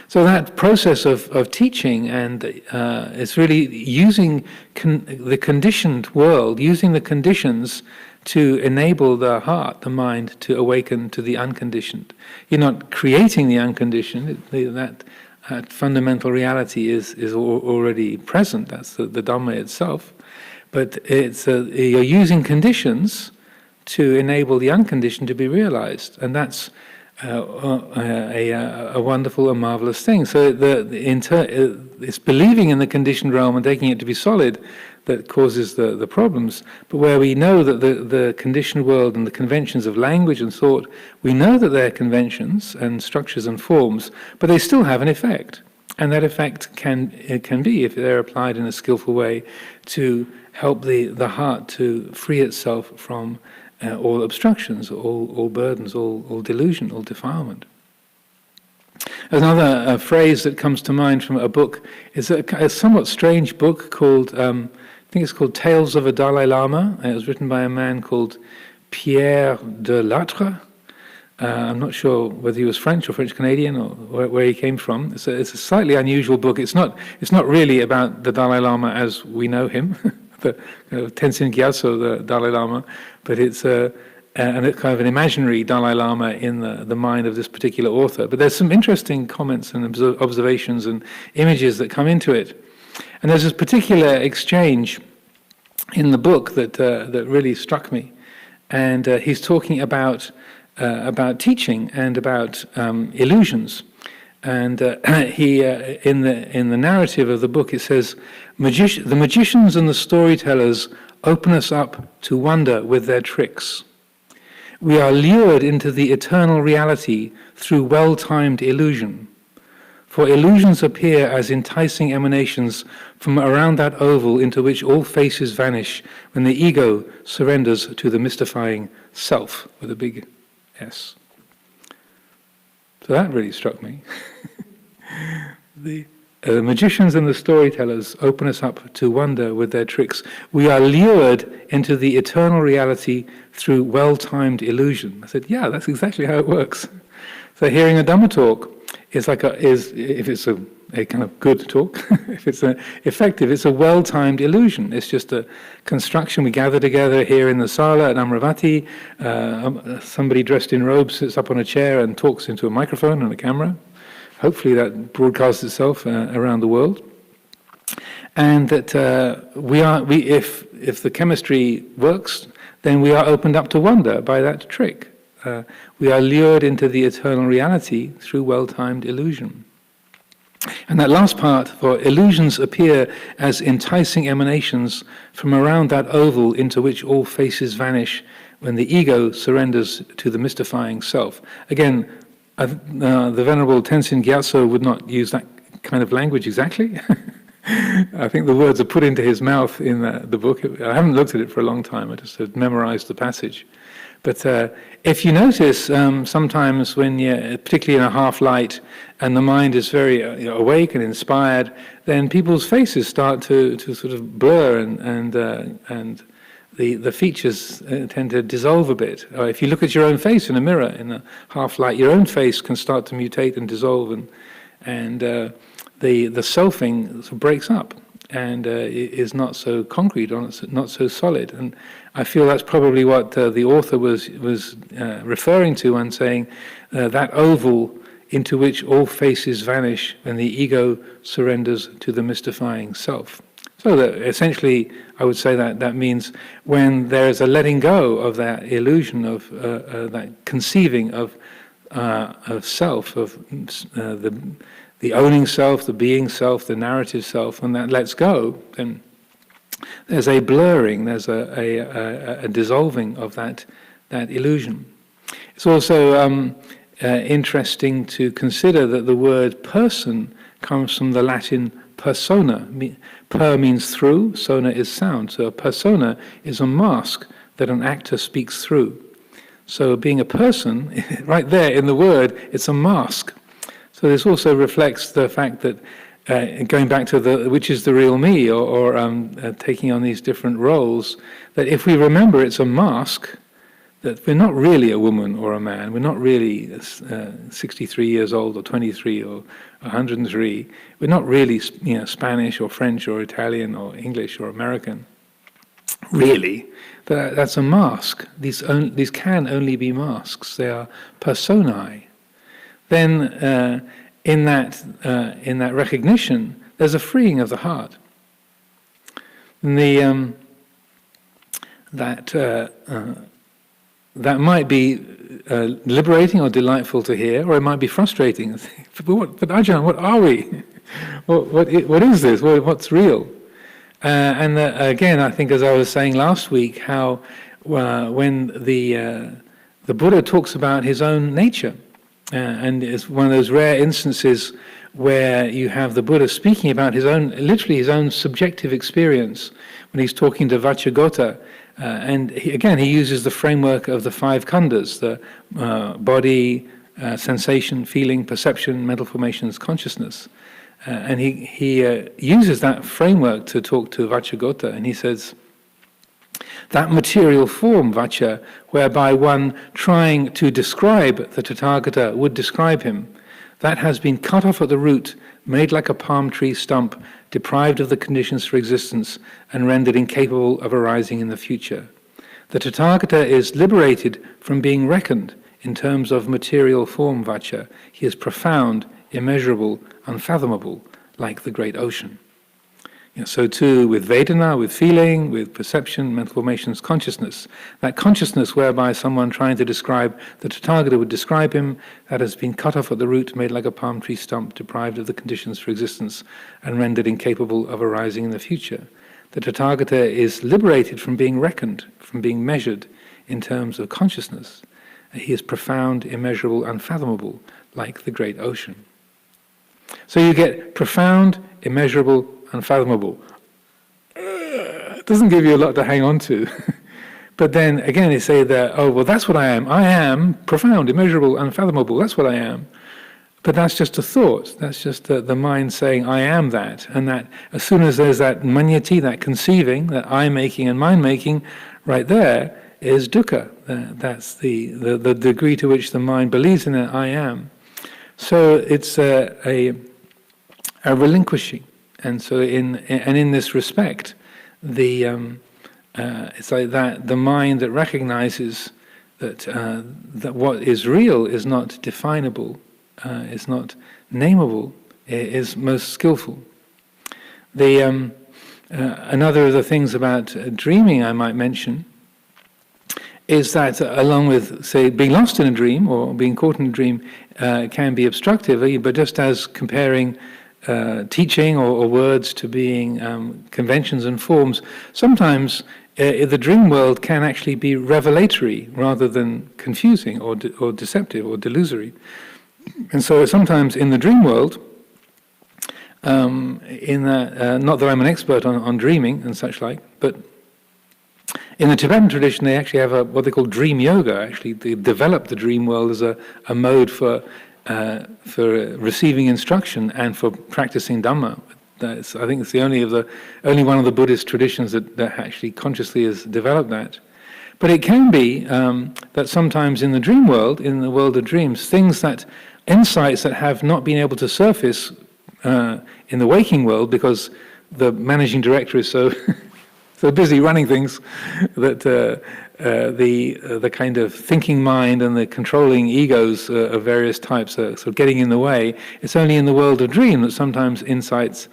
A: So that process of teaching, and it's really using the conditioned world, using the conditions to enable the heart, the mind, to awaken to the unconditioned. You're not creating the unconditioned. That fundamental reality is already present. That's the Dhamma itself. But it's you're using conditions to enable the unconditioned to be realized, and that's a wonderful and marvelous thing. So it's believing in the conditioned realm and taking it to be solid that causes the problems. But where we know that the conditioned world and the conventions of language and thought, we know that they're conventions and structures and forms, but they still have an effect. And that effect can be, if they're applied in a skillful way, to help the heart to free itself from all obstructions, all burdens, all delusion, all defilement. Another phrase that comes to mind from a book is a somewhat strange book called, I think it's called Tales of a Dalai Lama. It was written by a man called Pierre de Lattre. I'm not sure whether he was French or French-Canadian or where he came from. It's a slightly unusual book. It's not really about the Dalai Lama as we know him, the Tenzin Gyatso, the Dalai Lama, but it's a kind of an imaginary Dalai Lama in the mind of this particular author. But there's some interesting comments and observations and images that come into it. And there's this particular exchange in the book that really struck me. And he's talking about about teaching and about illusions. And he, in the narrative of the book, it says, the magicians and the storytellers open us up to wonder with their tricks. We are lured into the eternal reality through well-timed illusion. For illusions appear as enticing emanations from around that oval into which all faces vanish when the ego surrenders to the mystifying self, with a big S. So that really struck me. The magicians and the storytellers open us up to wonder with their tricks. We are lured into the eternal reality through well-timed illusion. I said, yeah, that's exactly how it works. So hearing a Dhamma talk is if it's a kind of good talk, if it's effective, it's a well-timed illusion. It's just a construction. We gather together here in the sala at Amaravati. Somebody dressed in robes sits up on a chair and talks into a microphone and a camera. Hopefully that broadcasts itself around the world. And that if the chemistry works, then we are opened up to wonder by that trick. We are lured into the eternal reality through well-timed illusion. And that last part, for illusions appear as enticing emanations from around that oval into which all faces vanish when the ego surrenders to the mystifying self. Again, the Venerable Tenzin Gyatso would not use that kind of language exactly. I think the words are put into his mouth in the book. I haven't looked at it for a long time. I just had memorized the passage. But if you notice, sometimes when you're particularly in a half-light and the mind is very awake and inspired, then people's faces start to sort of blur and the features tend to dissolve a bit. If you look at your own face in a mirror in a half-light, your own face can start to mutate and dissolve, and the selfing sort of breaks up and is not so concrete or not so solid. And I feel that's probably what the author was referring to when saying that oval into which all faces vanish when the ego surrenders to the mystifying self. So that essentially, I would say that means when there is a letting go of that illusion of that conceiving of self, of the owning self, the being self, the narrative self, when that lets go, then there's a blurring, there's a dissolving of that illusion. It's also interesting to consider that the word person comes from the Latin persona. Per means through, sona is sound. So a persona is a mask that an actor speaks through. So being a person, right there in the word, it's a mask. So this also reflects the fact that going back to which is the real me, or taking on these different roles, that if we remember it's a mask, that we're not really a woman or a man, we're not really 63 years old or 23 or 103, we're not really Spanish or French or Italian or English or American. Really, that's a mask. These can only be masks. They are personae. Then in that recognition, there's a freeing of the heart. And that might be liberating or delightful to hear, or it might be frustrating. But Ajahn, what are we? What is this? What's real? And again, I think, as I was saying last week, how when the Buddha talks about his own nature, and it's one of those rare instances where you have the Buddha speaking about literally his own subjective experience when he's talking to Vacchagotta. And he uses the framework of the five khandhas, the body, sensation, feeling, perception, mental formations, consciousness. And he uses that framework to talk to Vacchagotta, and he says, that material form, Vaccha, whereby one trying to describe the Tathagata would describe him, that has been cut off at the root, made like a palm tree stump, deprived of the conditions for existence, and rendered incapable of arising in the future. The Tathagata is liberated from being reckoned in terms of material form, Vaccha. He is profound, immeasurable, unfathomable, like the great ocean. So too with Vedana, with feeling, with perception, mental formations, consciousness. That consciousness whereby someone trying to describe the Tathagata would describe him, that has been cut off at the root, made like a palm tree stump, deprived of the conditions for existence, and rendered incapable of arising in the future. The Tathagata is liberated from being reckoned, from being measured in terms of consciousness. He is profound, immeasurable, unfathomable, like the great ocean. So you get profound, immeasurable, unfathomable. It doesn't give you a lot to hang on to. But then again they say that, oh, well, that's what I am. I am profound, immeasurable, unfathomable. That's what I am. But that's just a thought. That's just the mind saying, I am that. And that as soon as there's that manyati, that conceiving, that I-making and mind-making, right there is dukkha. That's the degree to which the mind believes in that I am. So it's a relinquishing. And so in this respect, it's like that the mind that recognizes that what is real is not definable, is not nameable, is most skillful. Another of the things about dreaming I might mention is that along with, say, being lost in a dream or being caught in a dream can be obstructive, but just as comparing teaching or words to being conventions and forms, sometimes the dream world can actually be revelatory rather than confusing or deceptive or delusory. And so sometimes in the dream world, not that I'm an expert on dreaming and such like, but in the Tibetan tradition they actually have what they call dream yoga. Actually, they develop the dream world as a mode for receiving instruction and for practicing Dhamma. I think it's the only one of the Buddhist traditions that actually consciously has developed that. But it can be that sometimes in the dream world, in the world of dreams, insights that have not been able to surface in the waking world because the managing director is so busy running things that the kind of thinking mind and the controlling egos of various types are sort of getting in the way. It's only in the world of dream that sometimes insights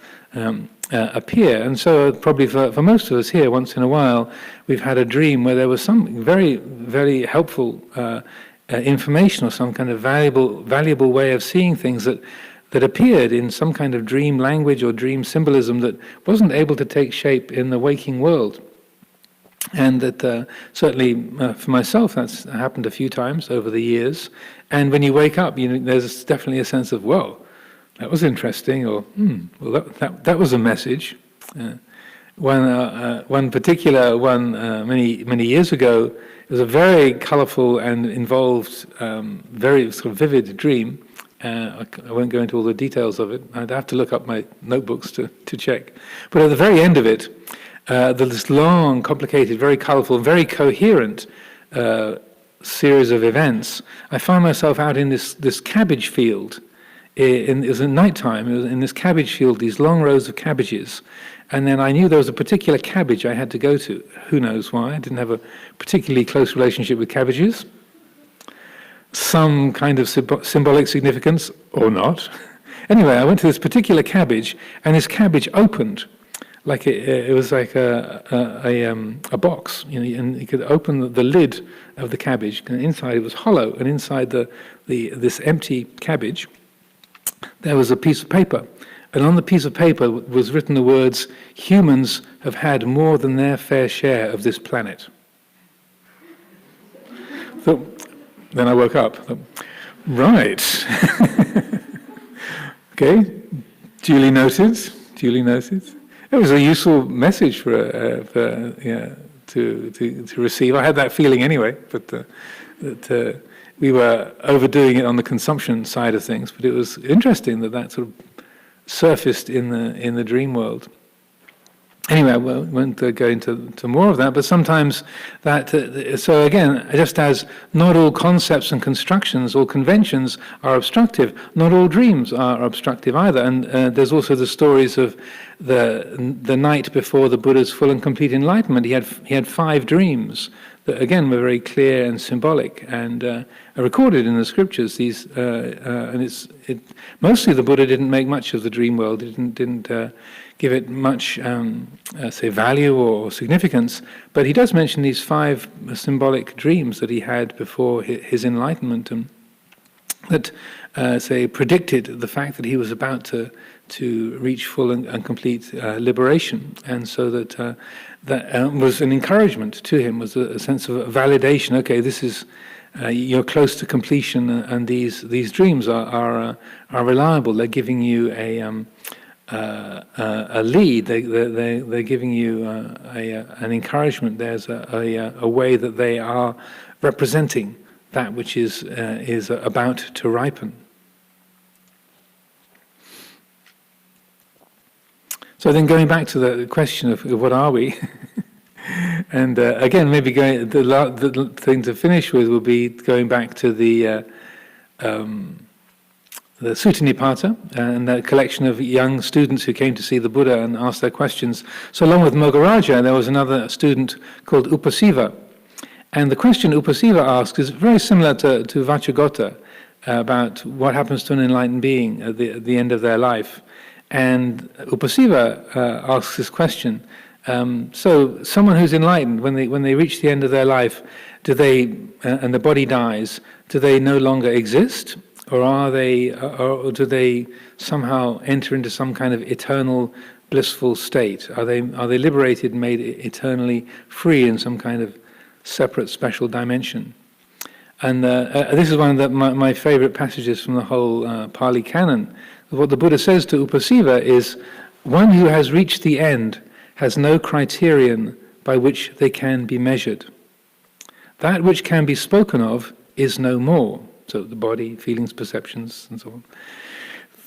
A: appear. And so probably for most of us here, once in a while, we've had a dream where there was some very, very helpful information or some kind of valuable way of seeing things that appeared in some kind of dream language or dream symbolism that wasn't able to take shape in the waking world. And that certainly for myself that's happened a few times over the years. And when you wake up, there's definitely a sense of, whoa, that was interesting, or well, that was a message. One particular one many years ago, it was a very colourful and involved, very sort of vivid dream. I won't go into all the details of it. I'd have to look up my notebooks to check. But at the very end of it, this long, complicated, very colourful, very coherent series of events, I found myself out in this cabbage field. It was at night time. It was in this cabbage field, these long rows of cabbages. And then I knew there was a particular cabbage I had to go to. Who knows why? I didn't have a particularly close relationship with cabbages. Some kind of symbolic significance, or not. Anyway, I went to this particular cabbage, and this cabbage opened. Like it was like a box, and you could open the lid of the cabbage, and inside it was hollow, and inside this empty cabbage, there was a piece of paper, and on the piece of paper was written the words, "Humans have had more than their fair share of this planet." So then I woke up. Right. Okay. Duly noted. It was a useful message to receive. I had that feeling anyway, but that we were overdoing it on the consumption side of things. But it was interesting that sort of surfaced in the dream world. Anyway, I won't go into more of that, but sometimes that, so again, just as not all concepts and constructions or conventions are obstructive, not all dreams are obstructive either. And there's also the stories of the night before the Buddha's full and complete enlightenment. He had 5 dreams that again were very clear and symbolic and are recorded in the scriptures. These mostly the Buddha didn't make much of the dream world. He didn't give it much say value or significance, but he does mention these 5 symbolic dreams that he had before his enlightenment, and that say predicted the fact that he was about to reach full and complete liberation, and so that was an encouragement to him, was a sense of validation. Okay, this is you're close to completion, and these dreams are reliable. They're giving you a lead. They're giving you an encouragement. There's a way that they are representing that which is about to ripen. So then, going back to the question of what are we, and again, maybe the thing to finish with will be going back to the Sutta Nipata and the collection of young students who came to see the Buddha and asked their questions. So along with Mogaraja, there was another student called Upasiva. And the question Upasiva asks is very similar to Vacchagotta about what happens to an enlightened being at the end of their life. And Upasiva asks this question. So someone who's enlightened, when they reach the end of their life, do they, and the body dies, do they no longer exist? Or or do they somehow enter into some kind of eternal blissful state? Are they liberated, made eternally free in some kind of separate special dimension? And this is one of my favorite passages from the whole Pali Canon. What the Buddha says to Upasiva is, one who has reached the end has no criterion by which they can be measured. That which can be spoken of is no more. So the body, feelings, perceptions, and so on.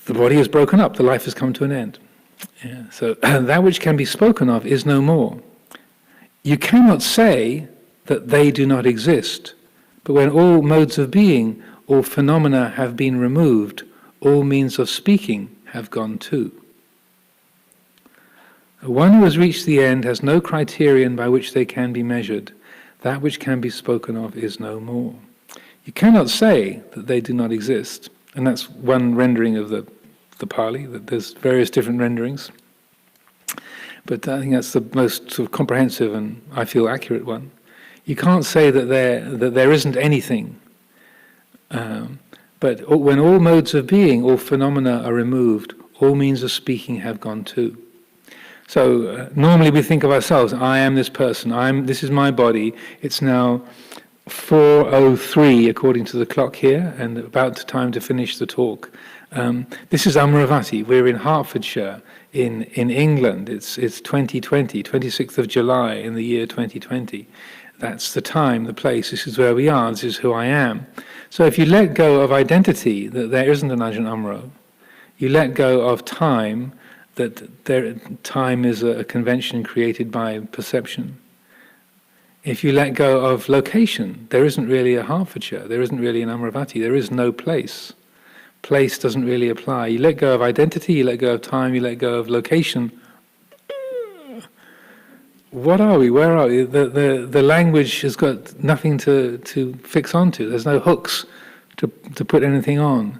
A: The body is broken up, the life has come to an end. Yeah, so that which can be spoken of is no more. You cannot say that they do not exist, but when all modes of being, all phenomena have been removed, all means of speaking have gone too. One who has reached the end has no criterion by which they can be measured. That which can be spoken of is no more. You cannot say that they do not exist. And that's one rendering of the Pali, that there's various different renderings. But I think that's the most sort of comprehensive and, I feel, accurate one. You can't say that there isn't anything. But when all modes of being, all phenomena are removed, all means of speaking have gone too. So normally we think of ourselves, I am this person, this is my body, it's now 4:03 according to the clock here, and about time to finish the talk. This is Amaravati. We're in Hertfordshire, in England. It's 2020, 26th of July in the year 2020. That's the time, the place. This is where we are. This is who I am. So if you let go of identity, that there isn't an Ajahn Amaro, you let go of time, that time is a convention created by perception. If you let go of location, there isn't really a Hertfordshire, there isn't really an Amaravati, there is no place. Place doesn't really apply. You let go of identity, you let go of time, you let go of location. What are we? Where are we? The language has got nothing to fix onto. There's no hooks to put anything on,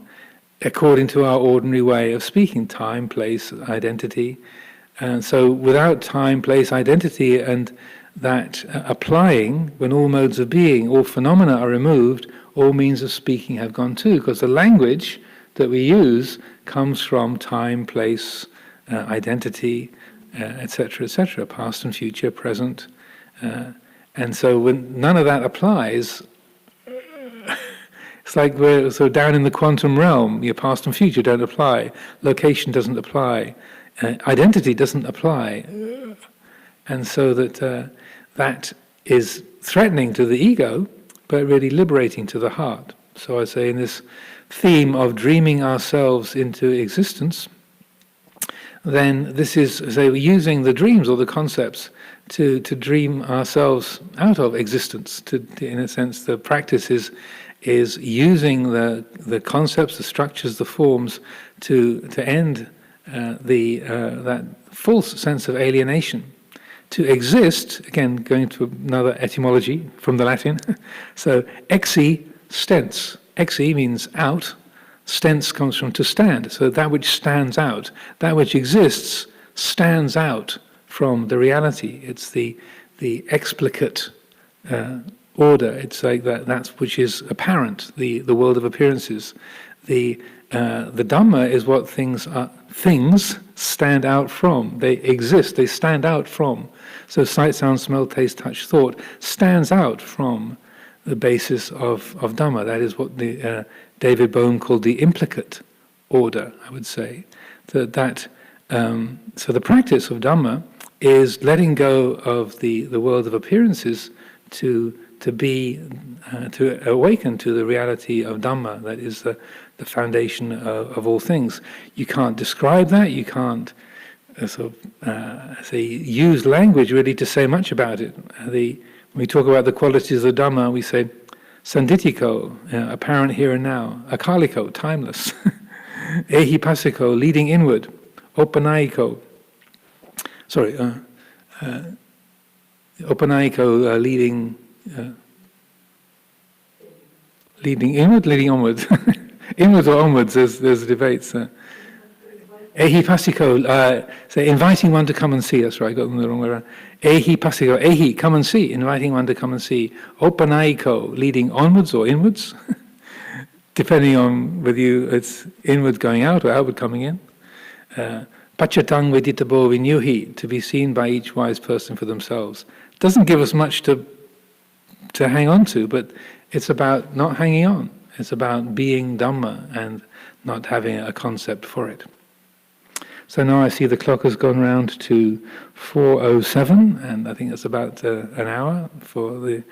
A: according to our ordinary way of speaking. Time, place, identity. And so without time, place, identity, and that applying, when all modes of being, all phenomena are removed, all means of speaking have gone too, because the language that we use comes from time, place, identity, etc., past and future, present. And so when none of that applies, it's like we're so down in the quantum realm. Your past and future don't apply, location doesn't apply, identity doesn't apply. And so that is threatening to the ego, but really liberating to the heart. So I say in this theme of dreaming ourselves into existence, then this is, say, using the dreams or the concepts to dream ourselves out of existence. In a sense, the practice is using the concepts, the structures, the forms to end that false sense of alienation, To exist, again, going to another etymology from the Latin, so exi, stens. Exi means out, stens comes from to stand, so that which stands out, that which exists, stands out from the reality. It's the explicate order. It's like that which is apparent, the world of appearances. The Dhamma is what things stand out from. They exist, they stand out from. So sight, sound, smell, taste, touch, thought stands out from the basis of Dhamma. That is what the David Bohm called the implicate order, I would say. So the practice of Dhamma is letting go of the world of appearances to awaken to the reality of Dhamma. That is the foundation of all things. You can't describe that. You can't use language really to say much about it. When we talk about the qualities of Dhamma, we say sanditiko, apparent here and now; akaliko, timeless; ehipassiko, leading inward; opanayiko. Opanayiko, leading inward, leading onward. Inwards or onwards, there's debates. Ehipassiko, say inviting one to come and see. That's right, I got them the wrong way around. Ehipassiko, ehi, come and see, inviting one to come and see. Opanayiko, leading onwards or inwards, depending on whether it's inward going out or outward coming in. Pachatang veditabo vinyuhi, to be seen by each wise person for themselves. Doesn't give us much to hang on to, but it's about not hanging on. It's about being Dhamma and not having a concept for it. So now I see the clock has gone round to 4:07, and I think that's about an hour for the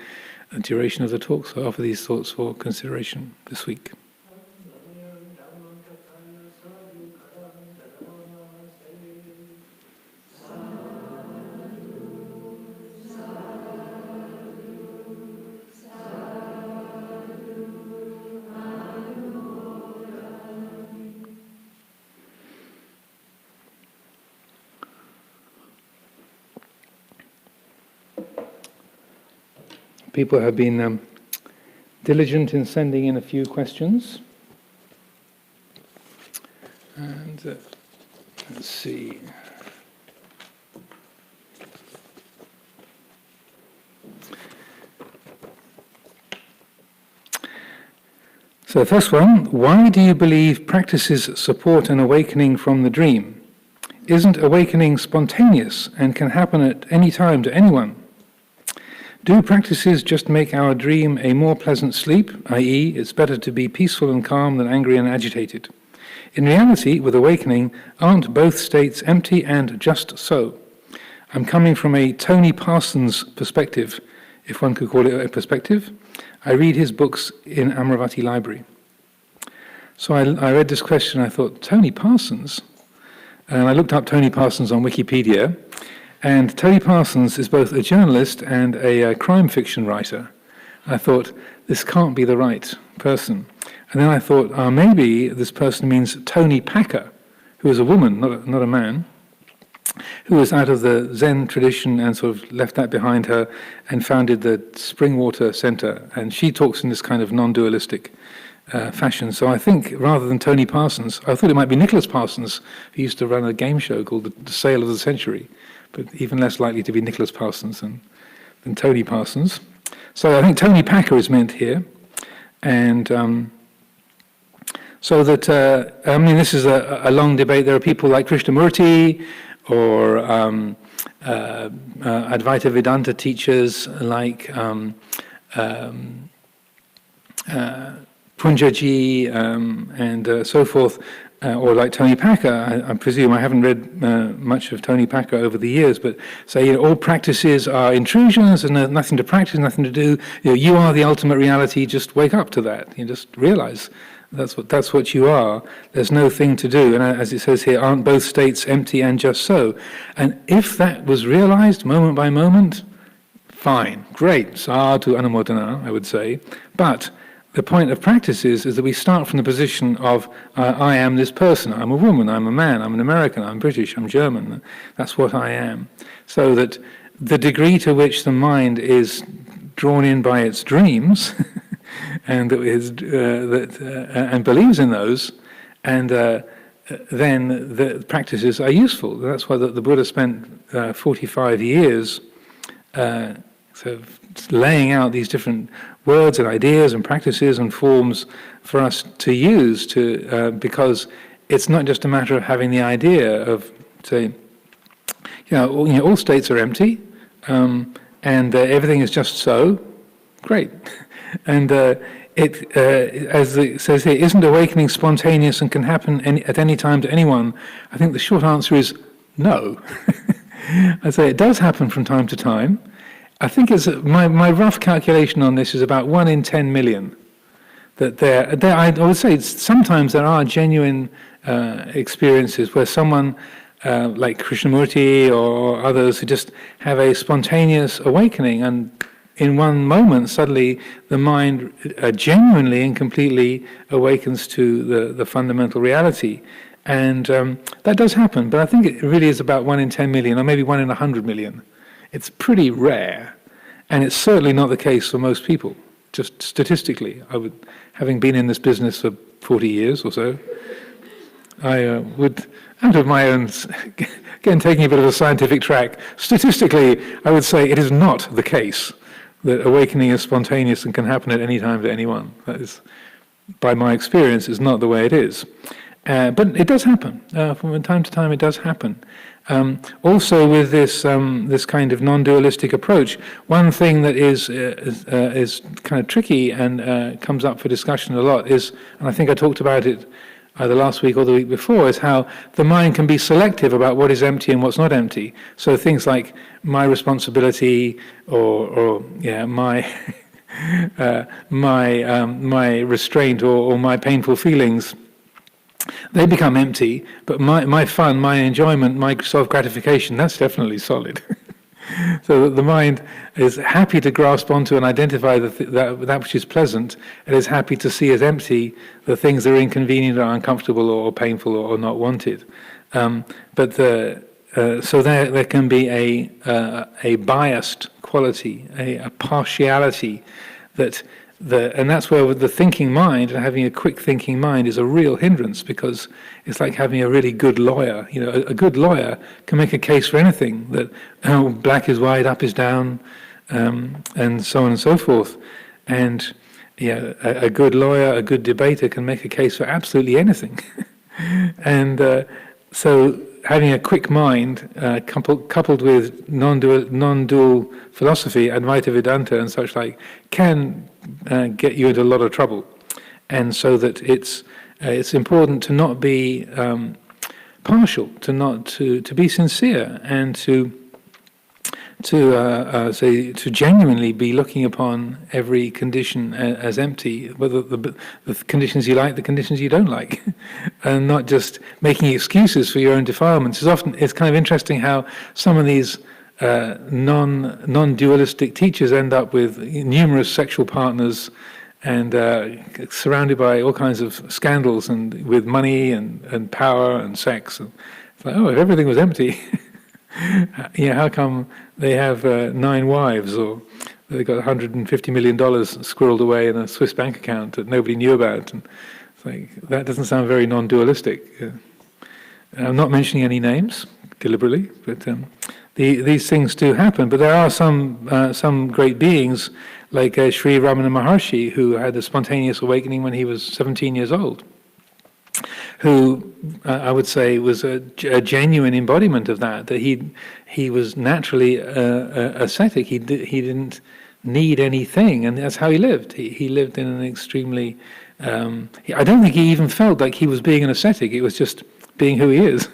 A: duration of the talk. So I offer these thoughts for consideration this week. People have been diligent in sending in a few questions. And let's see. So the first one, why do you believe practices support an awakening from the dream? Isn't awakening spontaneous and can happen at any time to anyone? Do practices just make our dream a more pleasant sleep, i.e., it's better to be peaceful and calm than angry and agitated? In reality, with awakening, aren't both states empty and just so? I'm coming from a Tony Parsons perspective, if one could call it a perspective. I read his books in Amaravati Library. So I read this question, I thought, Tony Parsons? And I looked up Tony Parsons on Wikipedia, and Tony Parsons is both a journalist and a crime fiction writer. I thought, this can't be the right person. And then I thought, maybe this person means Toni Packer, who is a woman, not a man, who was out of the Zen tradition and sort of left that behind her and founded the Springwater Center. And she talks in this kind of non-dualistic fashion. So I think rather than Tony Parsons, I thought it might be Nicholas Parsons, who used to run a game show called The Sale of the Century, but even less likely to be Nicholas Parsons than Tony Parsons. So I think Toni Packer is meant here. And so that, this is a long debate. There are people like Krishnamurti or Advaita Vedanta teachers like Punjaji and so forth, or like Toni Packer. I presume I haven't read much of Toni Packer over the years, but say all practices are intrusions and there's nothing to practice, nothing to do. You are the ultimate reality. Just wake up to that. You just realize that's what you are. There's no thing to do. And as it says here, aren't both states empty and just so? And if that was realized moment by moment, fine, great, sadhu anumodana, I would say. But the point of practice is that we start from the position of I am this person, I'm a woman, I'm a man, I'm an American, I'm British, I'm German, that's what I am. So that the degree to which the mind is drawn in by its dreams, and and believes in those, and then the practices are useful. That's why the Buddha spent 45 years sort of laying out these different words and ideas and practices and forms for us to use because it's not just a matter of having the idea of, say, all states are empty, and everything is just so. Great. And as it says here, isn't awakening spontaneous and can happen at any time to anyone? I think the short answer is no. I say it does happen from time to time. I think my rough calculation on this is about 1 in 10 million. That I would say sometimes there are genuine experiences where someone like Krishnamurti or others who just have a spontaneous awakening, and in one moment suddenly the mind genuinely and completely awakens to the fundamental reality. And that does happen, but I think it really is about 1 in 10 million, or maybe 1 in 100 million. It's pretty rare, and it's certainly not the case for most people. Just statistically, having been in this business for 40 years or so, I would, out of my own, again taking a bit of a scientific track, statistically I would say it is not the case that awakening is spontaneous and can happen at any time to anyone. That is, by my experience, is not the way it is. But it does happen. From time to time it does happen. Also with this kind of non-dualistic approach, one thing that is kind of tricky and comes up for discussion a lot is, and I think I talked about it either last week or the week before, is how the mind can be selective about what is empty and what's not empty. So things like my responsibility or my my restraint or my painful feelings, they become empty, but my fun, my enjoyment, my self-gratification, that's definitely solid. So that the mind is happy to grasp onto and identify that which is pleasant, and is happy to see as empty the things that are inconvenient or uncomfortable or painful or not wanted. So there can be a biased quality, a partiality and that's where the thinking mind, and having a quick thinking mind, is a real hindrance, because it's like having a really good lawyer. A good lawyer can make a case for anything, that black is white, up is down, and so on and so forth. And a good lawyer, a good debater can make a case for absolutely anything. And so having a quick mind, coupled with non-dual philosophy, Advaita Vedanta and such like, can get you into a lot of trouble. And so that it's important to not be partial, to be sincere, and to genuinely be looking upon every condition as empty, whether the conditions you like, the conditions you don't like, and not just making excuses for your own defilements. It's kind of interesting how some of these non-dualistic teachers end up with numerous sexual partners and surrounded by all kinds of scandals, and with money and power and sex. And it's like, if everything was empty, how come they have 9 wives, or they got $150 million squirreled away in a Swiss bank account that nobody knew about? And it's like, that doesn't sound very non-dualistic. I'm not mentioning any names deliberately, but these things do happen. But there are some great beings, like Sri Ramana Maharshi, who had a spontaneous awakening when he was 17 years old, who I would say was a genuine embodiment of that he was naturally ascetic. He didn't need anything, and that's how he lived. He lived in an extremely... I don't think he even felt like he was being an ascetic. It was just being who he is.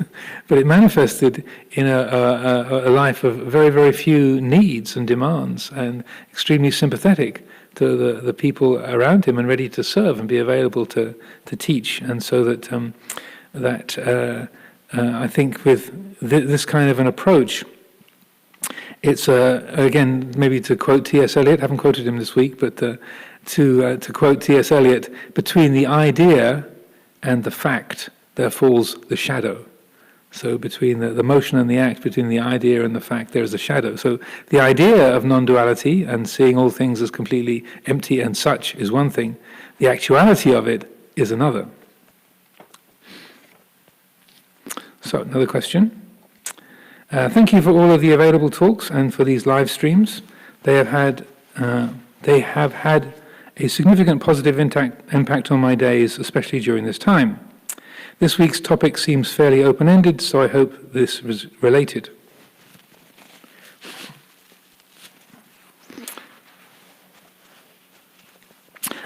A: But it manifested in a life of very, very few needs and demands, and extremely sympathetic to the people around him, and ready to serve and be available to teach. And so that I think with this kind of an approach, it's again, maybe to quote T.S. Eliot, I haven't quoted him this week, but to quote T.S. Eliot, between the idea and the fact there falls the shadow. So between the motion and the act, between the idea and the fact, there is a shadow. So the idea of non-duality and seeing all things as completely empty and such is one thing. The actuality of it is another. So, another question. Thank you for all of the available talks and for these live streams. They have had a significant positive impact on my days, especially during this time. This week's topic seems fairly open-ended, so I hope this was related.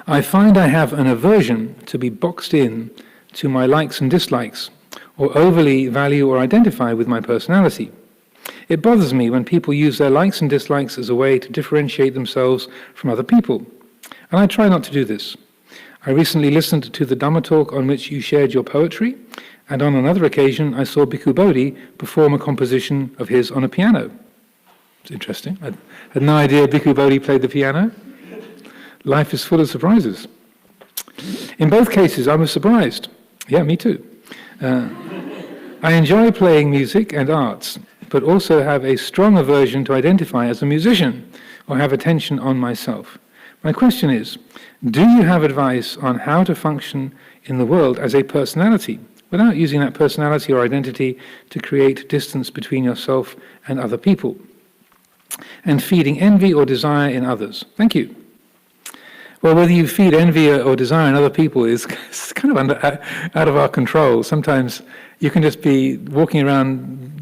A: I find I have an aversion to be boxed in to my likes and dislikes, or overly value or identify with my personality. It bothers me when people use their likes and dislikes as a way to differentiate themselves from other people, and I try not to do this. I recently listened to the Dhamma Talk on which you shared your poetry, and on another occasion I saw Bhikkhu Bodhi perform a composition of his on a piano. It's interesting. I had no idea Bhikkhu Bodhi played the piano. Life is full of surprises. In both cases I was surprised. Yeah, me too. I enjoy playing music and arts, but also have a strong aversion to identify as a musician or have attention on myself. My question is, do you have advice on how to function in the world as a personality, without using that personality or identity to create distance between yourself and other people, and feeding envy or desire in others? Thank you. Well, whether you feed envy or desire in other people is kind of out of our control. Sometimes you can just be walking around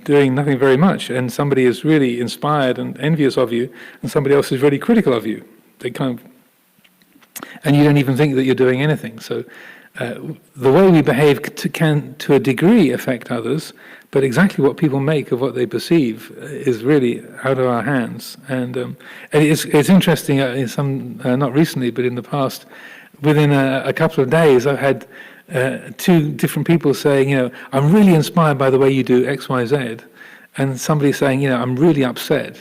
A: doing nothing very much, and somebody is really inspired and envious of you, and somebody else is really critical of you. They kind of, and you don't even think that you're doing anything. So the way we behave can, to a degree, affect others, but exactly what people make of what they perceive is really out of our hands. And it's interesting, not recently, but in the past, within a couple of days, I've had two different people saying, I'm really inspired by the way you do X, Y, Z, and somebody saying, I'm really upset.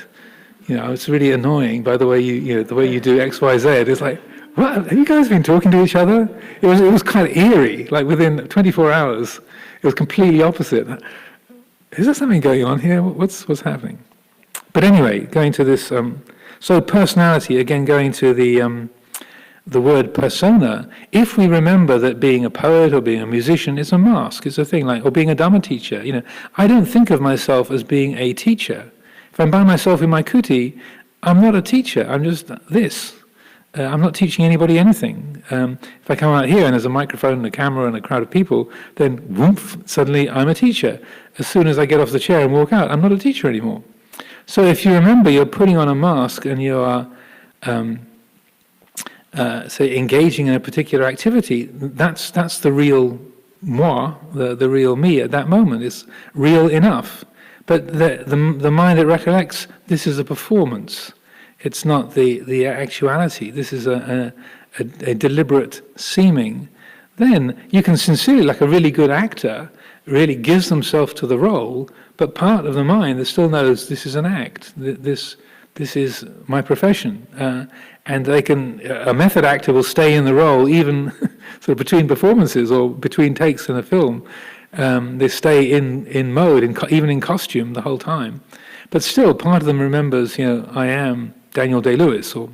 A: It's really annoying by the way you do X, Y, Z. It's like, what? Have you guys been talking to each other? It was kind of eerie. Like within 24 hours, it was completely opposite. Is there something going on here? What's happening? But anyway, going to this. So personality, again, going to the word persona. If we remember that being a poet or being a musician is a mask, it's a thing or being a Dhamma teacher. I don't think of myself as being a teacher. If I'm by myself in my kuti, I'm not a teacher, I'm just this. I'm not teaching anybody anything. If I come out here and there's a microphone and a camera and a crowd of people, then whoomp, suddenly I'm a teacher. As soon as I get off the chair and walk out, I'm not a teacher anymore. So if you remember you're putting on a mask and you are, say, engaging in a particular activity, that's the real moi, the real me at that moment. It's real enough. But the mind that recollects, this is a performance. It's not the actuality. This is a deliberate seeming. Then you can sincerely, like a really good actor, really gives themselves to the role, but part of the mind that still knows this is an act. This is my profession. And a method actor will stay in the role even sort of between performances or between takes in a film. They stay in mode, even in costume, the whole time. But still, part of them remembers, I am Daniel Day-Lewis, or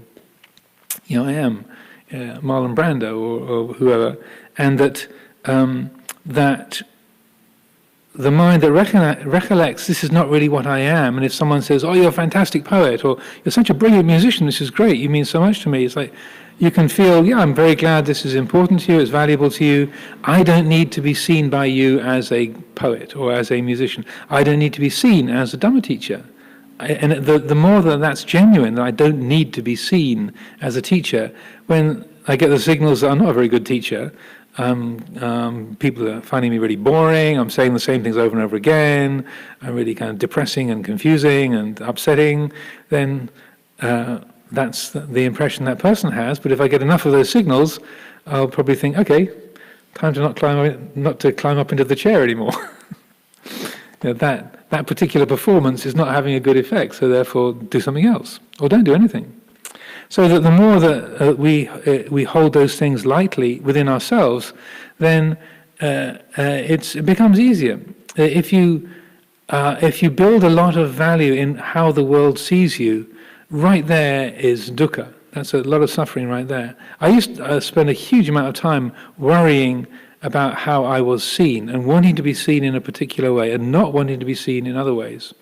A: I am Marlon Brando, or whoever, and that the mind that recollects, this is not really what I am. And if someone says, "Oh, you're a fantastic poet," or "You're such a brilliant musician, this is great, you mean so much to me," it's like you can feel, yeah, I'm very glad this is important to you, it's valuable to you. I don't need to be seen by you as a poet or as a musician. I don't need to be seen as a Dhamma teacher. And the more that that's genuine, that I don't need to be seen as a teacher, when I get the signals that I'm not a very good teacher, people are finding me really boring, I'm saying the same things over and over again, I'm really kind of depressing and confusing and upsetting, then that's the impression that person has. But if I get enough of those signals, I'll probably think, okay, time to not climb up into the chair anymore. That particular performance is not having a good effect, so therefore do something else, or don't do anything. So that the more that we hold those things lightly within ourselves, then it becomes easier. If you build a lot of value in how the world sees you, right there is dukkha. That's a lot of suffering right there. I used to spend a huge amount of time worrying about how I was seen and wanting to be seen in a particular way and not wanting to be seen in other ways.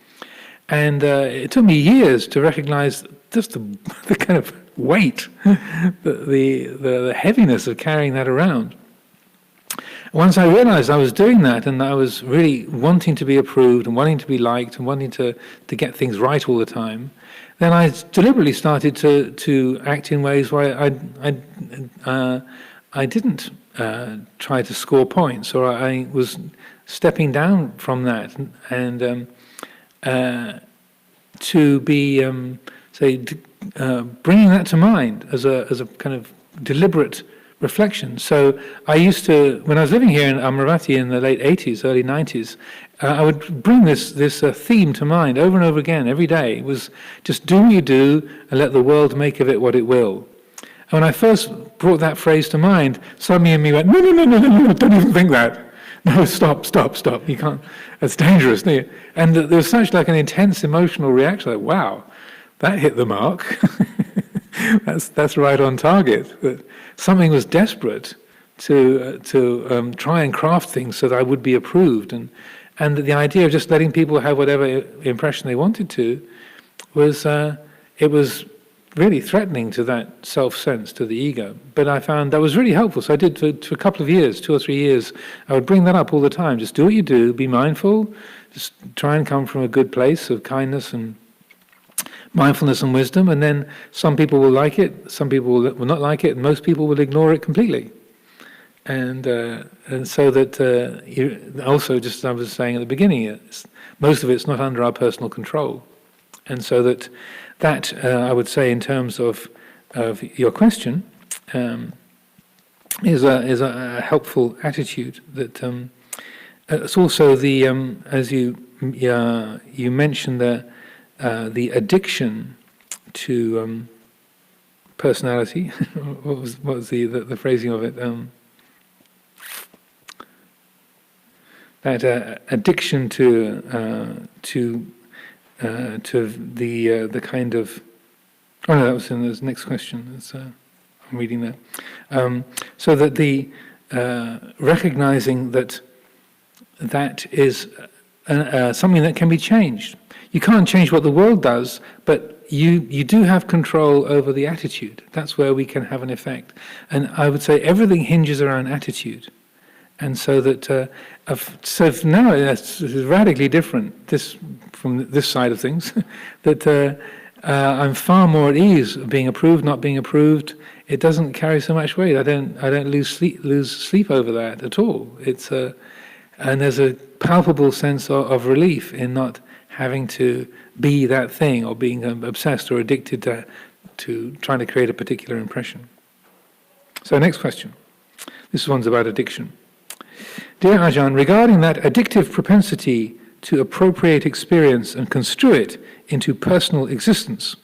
A: And it took me years to recognize just the kind of weight, the heaviness of carrying that around. Once I realized I was doing that and I was really wanting to be approved and wanting to be liked and wanting to get things right all the time, then I deliberately started to act in ways where I didn't try to score points, or I was stepping down from that and to be, bringing that to mind as a kind of deliberate reflection. So I used to, when I was living here in Amaravati in the late 80s, early 90s, I would bring this theme to mind over and over again every day. It was just do what you do and let the world make of it what it will. And when I first brought that phrase to mind, somebody in me went, no, don't even think that. No, stop. You can't, that's dangerous. And there was such like an intense emotional reaction, like, wow, that hit the mark. That's right on target. That something was desperate to try and craft things so that I would be approved, and the idea of just letting people have whatever impression they wanted to was it was really threatening to that self-sense, to the ego. But I found that was really helpful. So I did for a couple of years, 2 or 3 years, I would bring that up all the time. Just do what you do, be mindful, just try and come from a good place of kindness and mindfulness and wisdom, and then some people will like it, some people will not like it, and most people will ignore it completely. And so that also, just as I was saying at the beginning, most of it's not under our personal control. And so that I would say, in terms of your question, is a helpful attitude. That it's also the as you mentioned the addiction to personality. what was the phrasing of it? That addiction to the kind of. Oh no, that was in the next question. I'm reading that. So that the recognizing that is something that can be changed. You can't change what the world does, but you do have control over the attitude. That's where we can have an effect. And I would say everything hinges around attitude. And so that so now it's radically different from this side of things. That I'm far more at ease of being approved, not being approved. It doesn't carry so much weight. I don't lose sleep over that at all. It's and there's a palpable sense of relief in not having to be that thing, or being obsessed or addicted to trying to create a particular impression. So next question. This one's about addiction. Dear Ajahn, regarding that addictive propensity to appropriate experience and construe it into personal existence,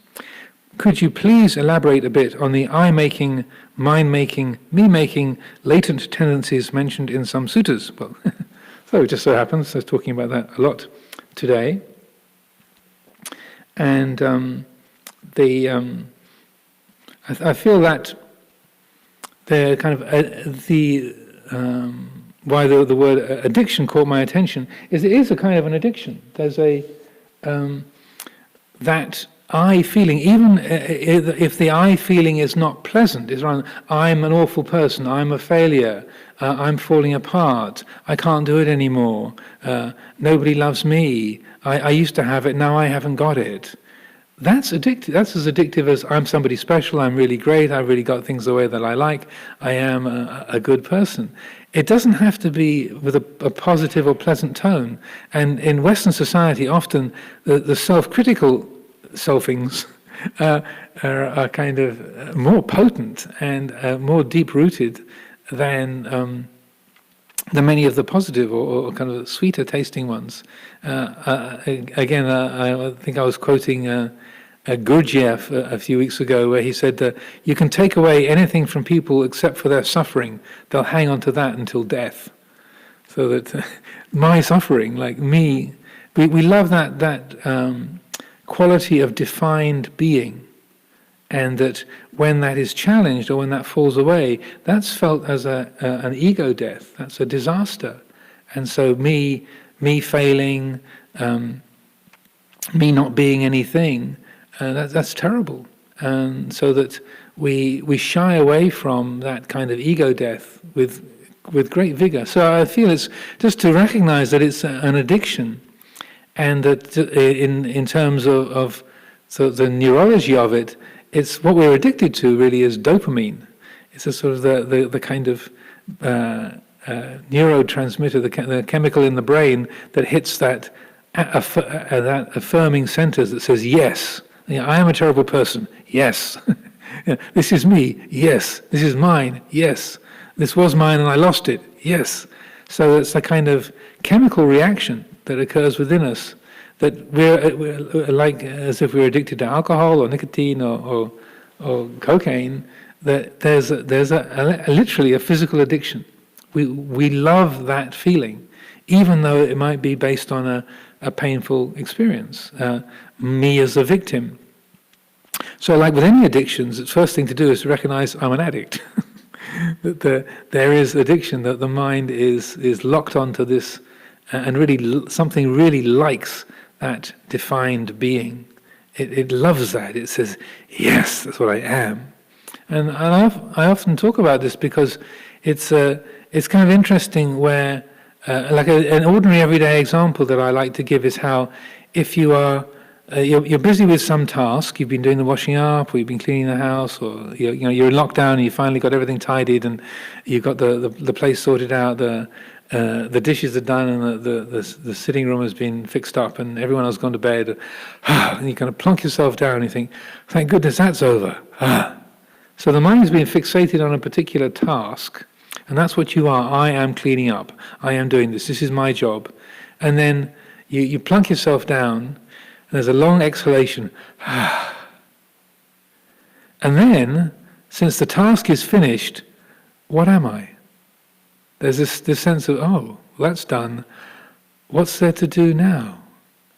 A: could you please elaborate a bit on the I-making, mind-making, me-making latent tendencies mentioned in some suttas? Well, so it just so happens I was talking about that a lot today. And I feel that the kind of why the word addiction caught my attention is it is a kind of an addiction. There's a that I feeling, even if the I feeling is not pleasant, is around I'm an awful person, I'm a failure, I'm falling apart, I can't do it anymore, nobody loves me, I used to have it, now I haven't got it. That's addictive. That's as addictive as I'm somebody special, I'm really great, I've really got things the way that I like, I am a good person. It doesn't have to be with a positive or pleasant tone. And in Western society, often the self-critical selfings are kind of more potent and more deep-rooted than many of the positive or kind of sweeter tasting ones. Again, I think I was quoting Gurdjieff a few weeks ago, where he said, you can take away anything from people except for their suffering. They'll hang on to that until death. So that my suffering, like me, we love that quality of defined being, and that when that is challenged or when that falls away, that's felt as an ego death. That's a disaster. And so me failing, me not being anything, that's terrible. And so that we shy away from that kind of ego death with great vigor. So I feel it's just to recognize that it's an addiction, and that in terms of so the neurology of it, it's what we're addicted to really is dopamine. It's a sort of the kind of neurotransmitter, the chemical in the brain that hits that affirming centers that says yes. I am a terrible person. Yes. This is me. Yes. This is mine. Yes. This was mine and I lost it. Yes. So it's a kind of chemical reaction that occurs within us, that we're like as if we're addicted to alcohol or nicotine or cocaine. That there's literally a physical addiction. We love that feeling, even though it might be based on a painful experience. Me as a victim. So, like with any addictions, the first thing to do is to recognize I'm an addict. That there is addiction, that the mind is locked onto this, and really something really likes that defined being. It loves that. It says, yes, that's what I am. And I often talk about this because it's kind of interesting where, like an ordinary everyday example that I like to give is how if you are you're busy with some task, you've been doing the washing up, or you've been cleaning the house, or you're in lockdown and you finally got everything tidied and you've got the place sorted out, the dishes are done and the sitting room has been fixed up and everyone has gone to bed, and you kind of plonk yourself down and you think, thank goodness that's over. So the mind has been fixated on a particular task, and that's what you are. I am cleaning up. I am doing this. This is my job. And then you plunk yourself down. There's a long exhalation. And then, since the task is finished, what am I? There's this sense of, oh, that's done. What's there to do now?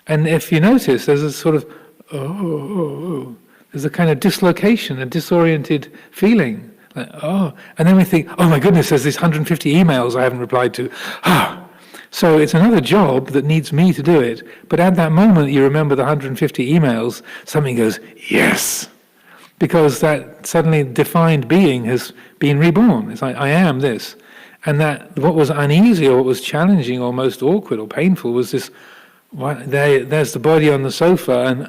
A: And if you notice, there's a sort of, oh. There's a kind of dislocation, a disoriented feeling. Like, oh. And then we think, oh my goodness, there's these 150 emails I haven't replied to. So it's another job that needs me to do it. But at that moment, you remember the 150 emails, something goes, yes. Because that suddenly defined being has been reborn. It's like, I am this. And that what was uneasy or what was challenging or most awkward or painful was this, there's the body on the sofa and,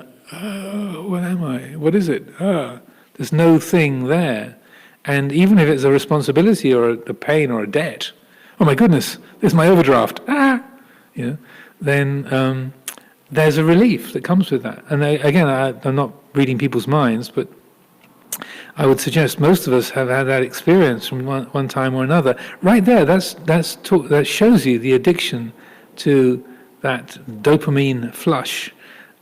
A: what am I? What is it? There's no thing there. And even if it's a responsibility or a pain or a debt, oh my goodness, there's my overdraft. Then there's a relief that comes with that. And again, I'm not reading people's minds, but I would suggest most of us have had that experience from one time or another. Right there, that shows you the addiction to that dopamine flush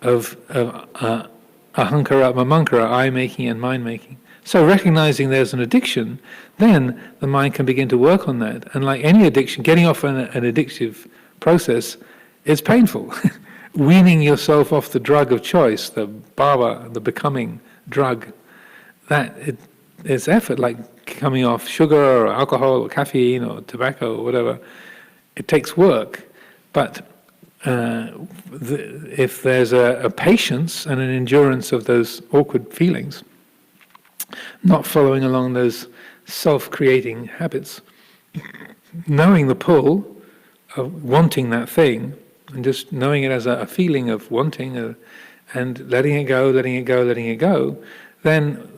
A: of ahankara, mamankara, I-making and mind-making. So recognizing there's an addiction, then the mind can begin to work on that. And like any addiction, getting off an addictive process is painful. Weaning yourself off the drug of choice, the bhava, the becoming drug, it's effort, like coming off sugar or alcohol or caffeine or tobacco or whatever. It takes work. But if there's a patience and an endurance of those awkward feelings, not following along those self-creating habits, knowing the pull of wanting that thing, and just knowing it as a feeling of wanting, and letting it go, then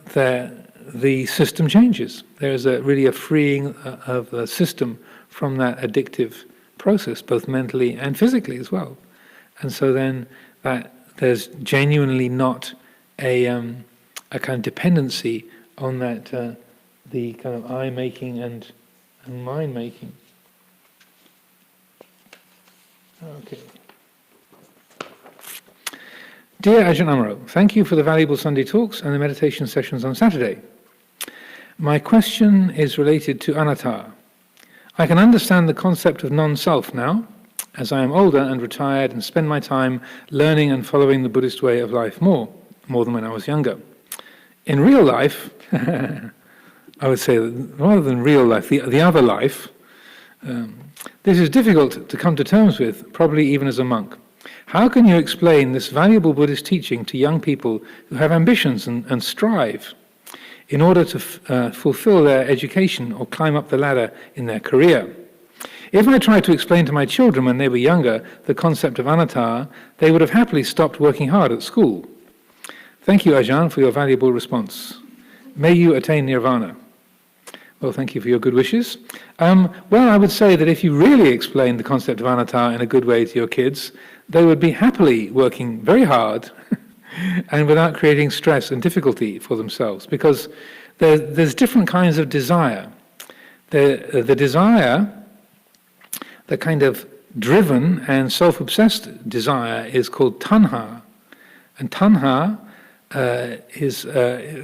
A: the system changes. There's really a freeing of the system from that addictive process, both mentally and physically as well. And so then there's genuinely not a kind of dependency on that, the kind of I-making and mind-making. Okay. Dear Ajahn Amaro, thank you for the valuable Sunday talks and the meditation sessions on Saturday. My question is related to anatta. I can understand the concept of non-self now, as I am older and retired and spend my time learning and following the Buddhist way of life more than when I was younger. In real life, I would say that rather than real life, the other life, this is difficult to come to terms with, probably even as a monk. How can you explain this valuable Buddhist teaching to young people who have ambitions and strive in order to fulfill their education or climb up the ladder in their career? If I tried to explain to my children when they were younger the concept of anatta, they would have happily stopped working hard at school. Thank you, Ajahn, for your valuable response. May you attain nirvana. Well, thank you for your good wishes. Well, I would say that if you really explained the concept of anatta in a good way to your kids, they would be happily working very hard and without creating stress and difficulty for themselves, because there's different kinds of desire. The desire, the kind of driven and self-obsessed desire, is called tanha. And tanha is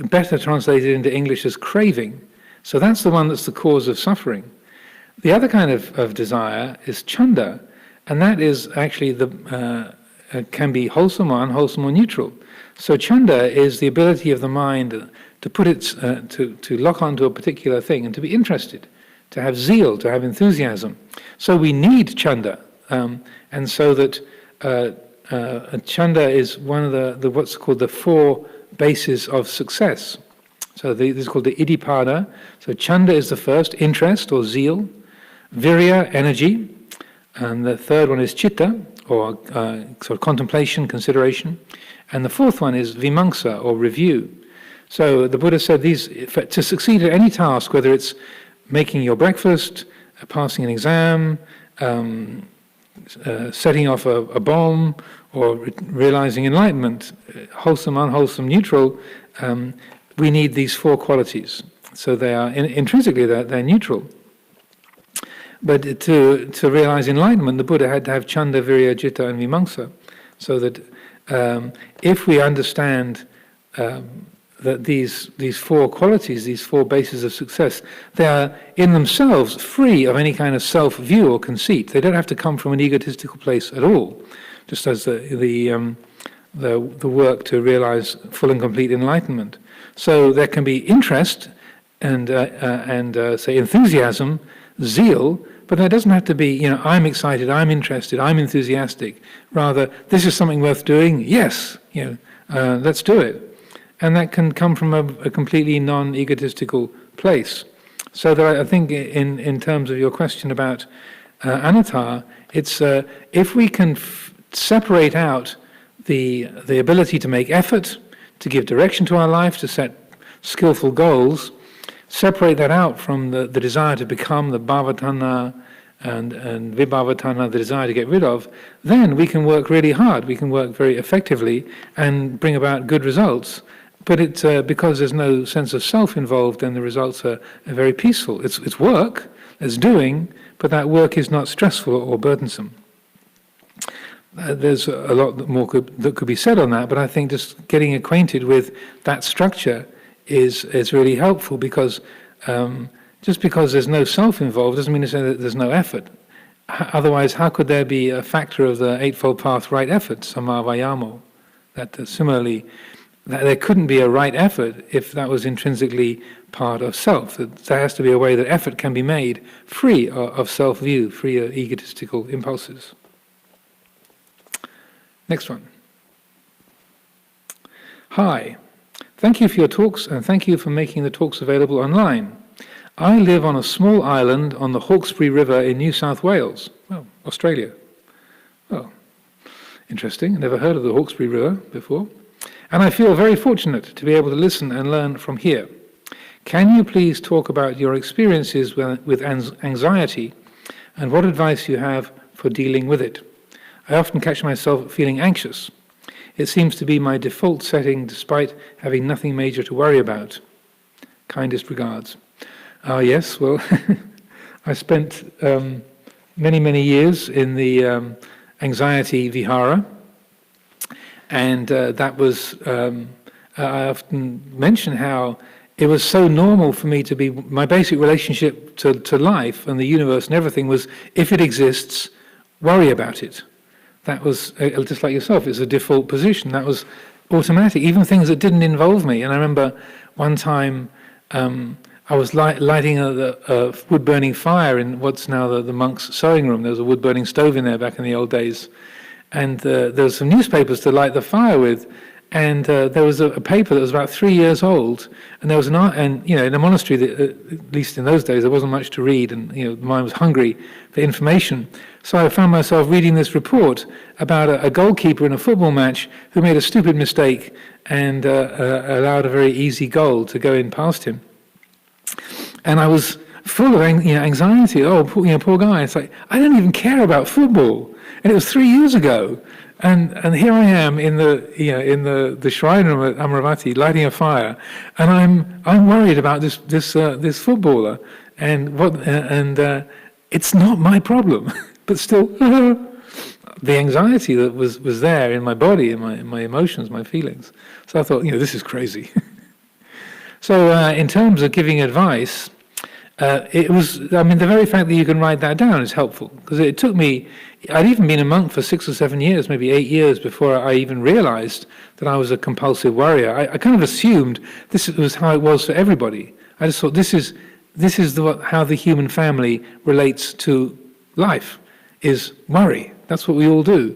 A: better translated into English as craving. So that's the one that's the cause of suffering. The other kind of desire is chanda, and that is actually can be wholesome or unwholesome or neutral. So chanda is the ability of the mind to put to lock onto a particular thing and to be interested, to have zeal, to have enthusiasm. So we need chanda, and so that chanda is one of the what's called the 4 bases of success. So this is called the iddhipada. So chanda is the first, interest or zeal. Virya, energy. And the third one is citta, or sort of contemplation, consideration. And the fourth one is vimamsa, or review. So the Buddha said to succeed at any task, whether it's making your breakfast, passing an exam, setting off a bomb, or realizing enlightenment, wholesome, unwholesome, neutral, we need these 4 qualities. So they are intrinsically they're neutral. But to realize enlightenment, the Buddha had to have chanda, virya, citta, and vimamsa. So that if we understand that these 4 qualities, these 4 bases of success, they are in themselves free of any kind of self-view or conceit. They don't have to come from an egotistical place at all. Just as the work to realize full and complete enlightenment. So there can be interest and say enthusiasm, zeal, but that doesn't have to be, I'm excited, I'm interested, I'm enthusiastic. Rather, this is something worth doing. Yes, let's do it. And that can come from a completely non-egotistical place. So that I think in terms of your question about anatta, it's if we can separate out the ability to make effort, to give direction to our life, to set skillful goals, separate that out from the desire to become, the bhavatanha and vibhavatanha, the desire to get rid of, then we can work really hard, we can work very effectively and bring about good results. But it's because there's no sense of self involved, then the results are very peaceful. It's work, it's doing, but that work is not stressful or burdensome. There's a lot more that could be said on that, but I think just getting acquainted with that structure is really helpful, because just because there's no self involved doesn't mean to say that there's no effort. Otherwise, how could there be a factor of the Eightfold Path right effort, samma vayamo? That similarly, that there couldn't be a right effort if that was intrinsically part of self. That there has to be a way that effort can be made free of self-view, free of egotistical impulses. Next one. Hi. Thank you for your talks, and thank you for making the talks available online. I live on a small island on the Hawkesbury River in New South Wales. Oh, Australia. Oh, interesting. Never heard of the Hawkesbury River before. And I feel very fortunate to be able to listen and learn from here. Can you please talk about your experiences with anxiety and what advice you have for dealing with it? I often catch myself feeling anxious. It seems to be my default setting despite having nothing major to worry about. Kindest regards. Yes, well, I spent many, many years in the anxiety vihara, and that was, I often mention how it was so normal for me to be, my basic relationship to life and the universe and everything was, if it exists, worry about it. That was, just like yourself, it's a default position. That was automatic, even things that didn't involve me. And I remember one time I was lighting a wood-burning fire in what's now the monks' sewing room. There was a wood-burning stove in there back in the old days. And there was some newspapers to light the fire with. And there was a paper that was about 3 years old, and there was in a monastery that, at least in those days, there wasn't much to read, and the mind was hungry for information. So I found myself reading this report about a goalkeeper in a football match who made a stupid mistake and allowed a very easy goal to go in past him. And I was full of anxiety. Oh, poor guy. It's like, I don't even care about football, and it was 3 years ago. And here I am in the shrine room at Amaravati, lighting a fire, and I'm worried about this footballer, and it's not my problem, but still, the anxiety that was there in my body, in my emotions, my feelings. So I thought, this is crazy. So in terms of giving advice, the very fact that you can write that down is helpful, because it took me, I'd even been a monk for 6 or 7 years, maybe 8 years, before I even realized that I was a compulsive worrier. I kind of assumed this was how it was for everybody. I just thought this is how the human family relates to life, is worry. That's what we all do.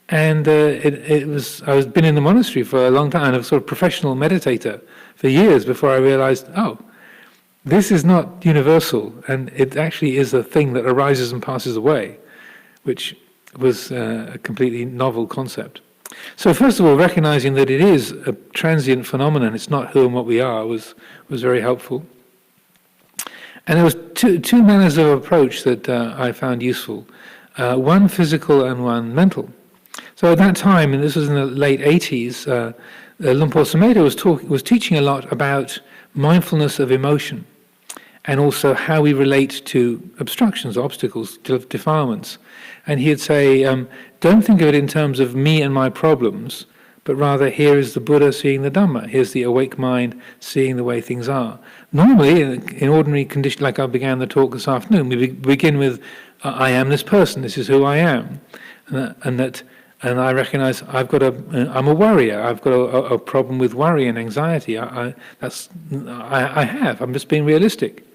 A: And I was been in the monastery for a long time, and I was a sort of professional meditator for years before I realized, this is not universal, and it actually is a thing that arises and passes away, which was a completely novel concept. So first of all, recognizing that it is a transient phenomenon, it's not who and what we are, was very helpful. And there was two manners of approach that I found useful, one physical and one mental. So at that time, and this was in the late 80s, Lumpur Sumedho was teaching a lot about mindfulness of emotion, and also how we relate to obstructions, obstacles, defilements. And he'd say, don't think of it in terms of me and my problems, but rather here is the Buddha seeing the Dhamma, here's the awake mind seeing the way things are. Normally, in ordinary conditions, like I began the talk this afternoon, we begin with, I am this person, this is who I am. And I recognize I'm a worrier. I've got a problem with worry and anxiety. I'm just being realistic.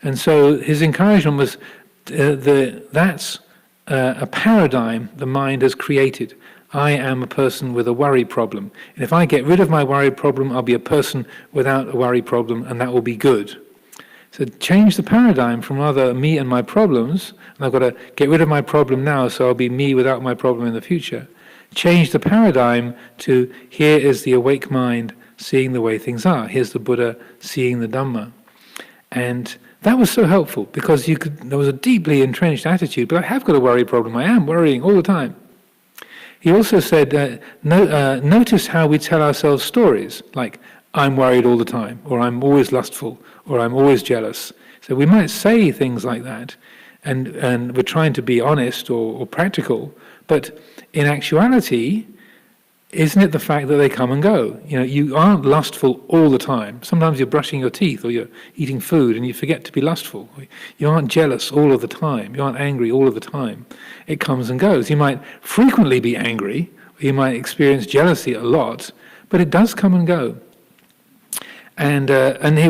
A: And so his encouragement was that's a paradigm the mind has created. I am a person with a worry problem. And if I get rid of my worry problem, I'll be a person without a worry problem, and that will be good. So change the paradigm from rather me and my problems, and I've got to get rid of my problem now, so I'll be me without my problem in the future. Change the paradigm to here is the awake mind seeing the way things are. Here's the Buddha seeing the Dhamma. And that was so helpful, because there was a deeply entrenched attitude, but I have got a worry problem. I am worrying all the time. He also said, notice how we tell ourselves stories, like, I'm worried all the time, or I'm always lustful, or I'm always jealous. So we might say things like that, and we're trying to be honest or practical, but in actuality, isn't it the fact that they come and go? You aren't lustful all the time. Sometimes you're brushing your teeth or you're eating food and you forget to be lustful. You aren't jealous all of the time. You aren't angry all of the time. It comes and goes. You might frequently be angry, or you might experience jealousy a lot, but it does come and go. And he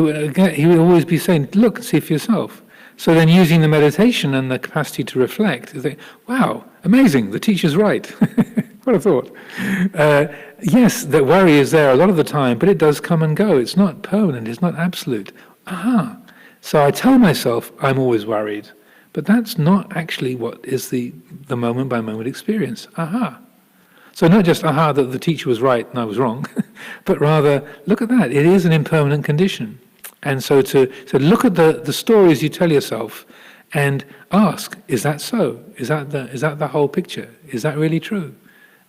A: would always be saying, look, see for yourself. So then using the meditation and the capacity to reflect, you think, wow, amazing, the teacher's right. What a thought. Yes, that worry is there a lot of the time, but it does come and go. It's not permanent, it's not absolute. Aha. So I tell myself I'm always worried, but that's not actually what is the moment-by-moment experience. Aha. So not just aha that the teacher was right and I was wrong, but rather, look at that, it is an impermanent condition. And so to look at the stories you tell yourself and ask, is that so? Is that the whole picture? Is that really true?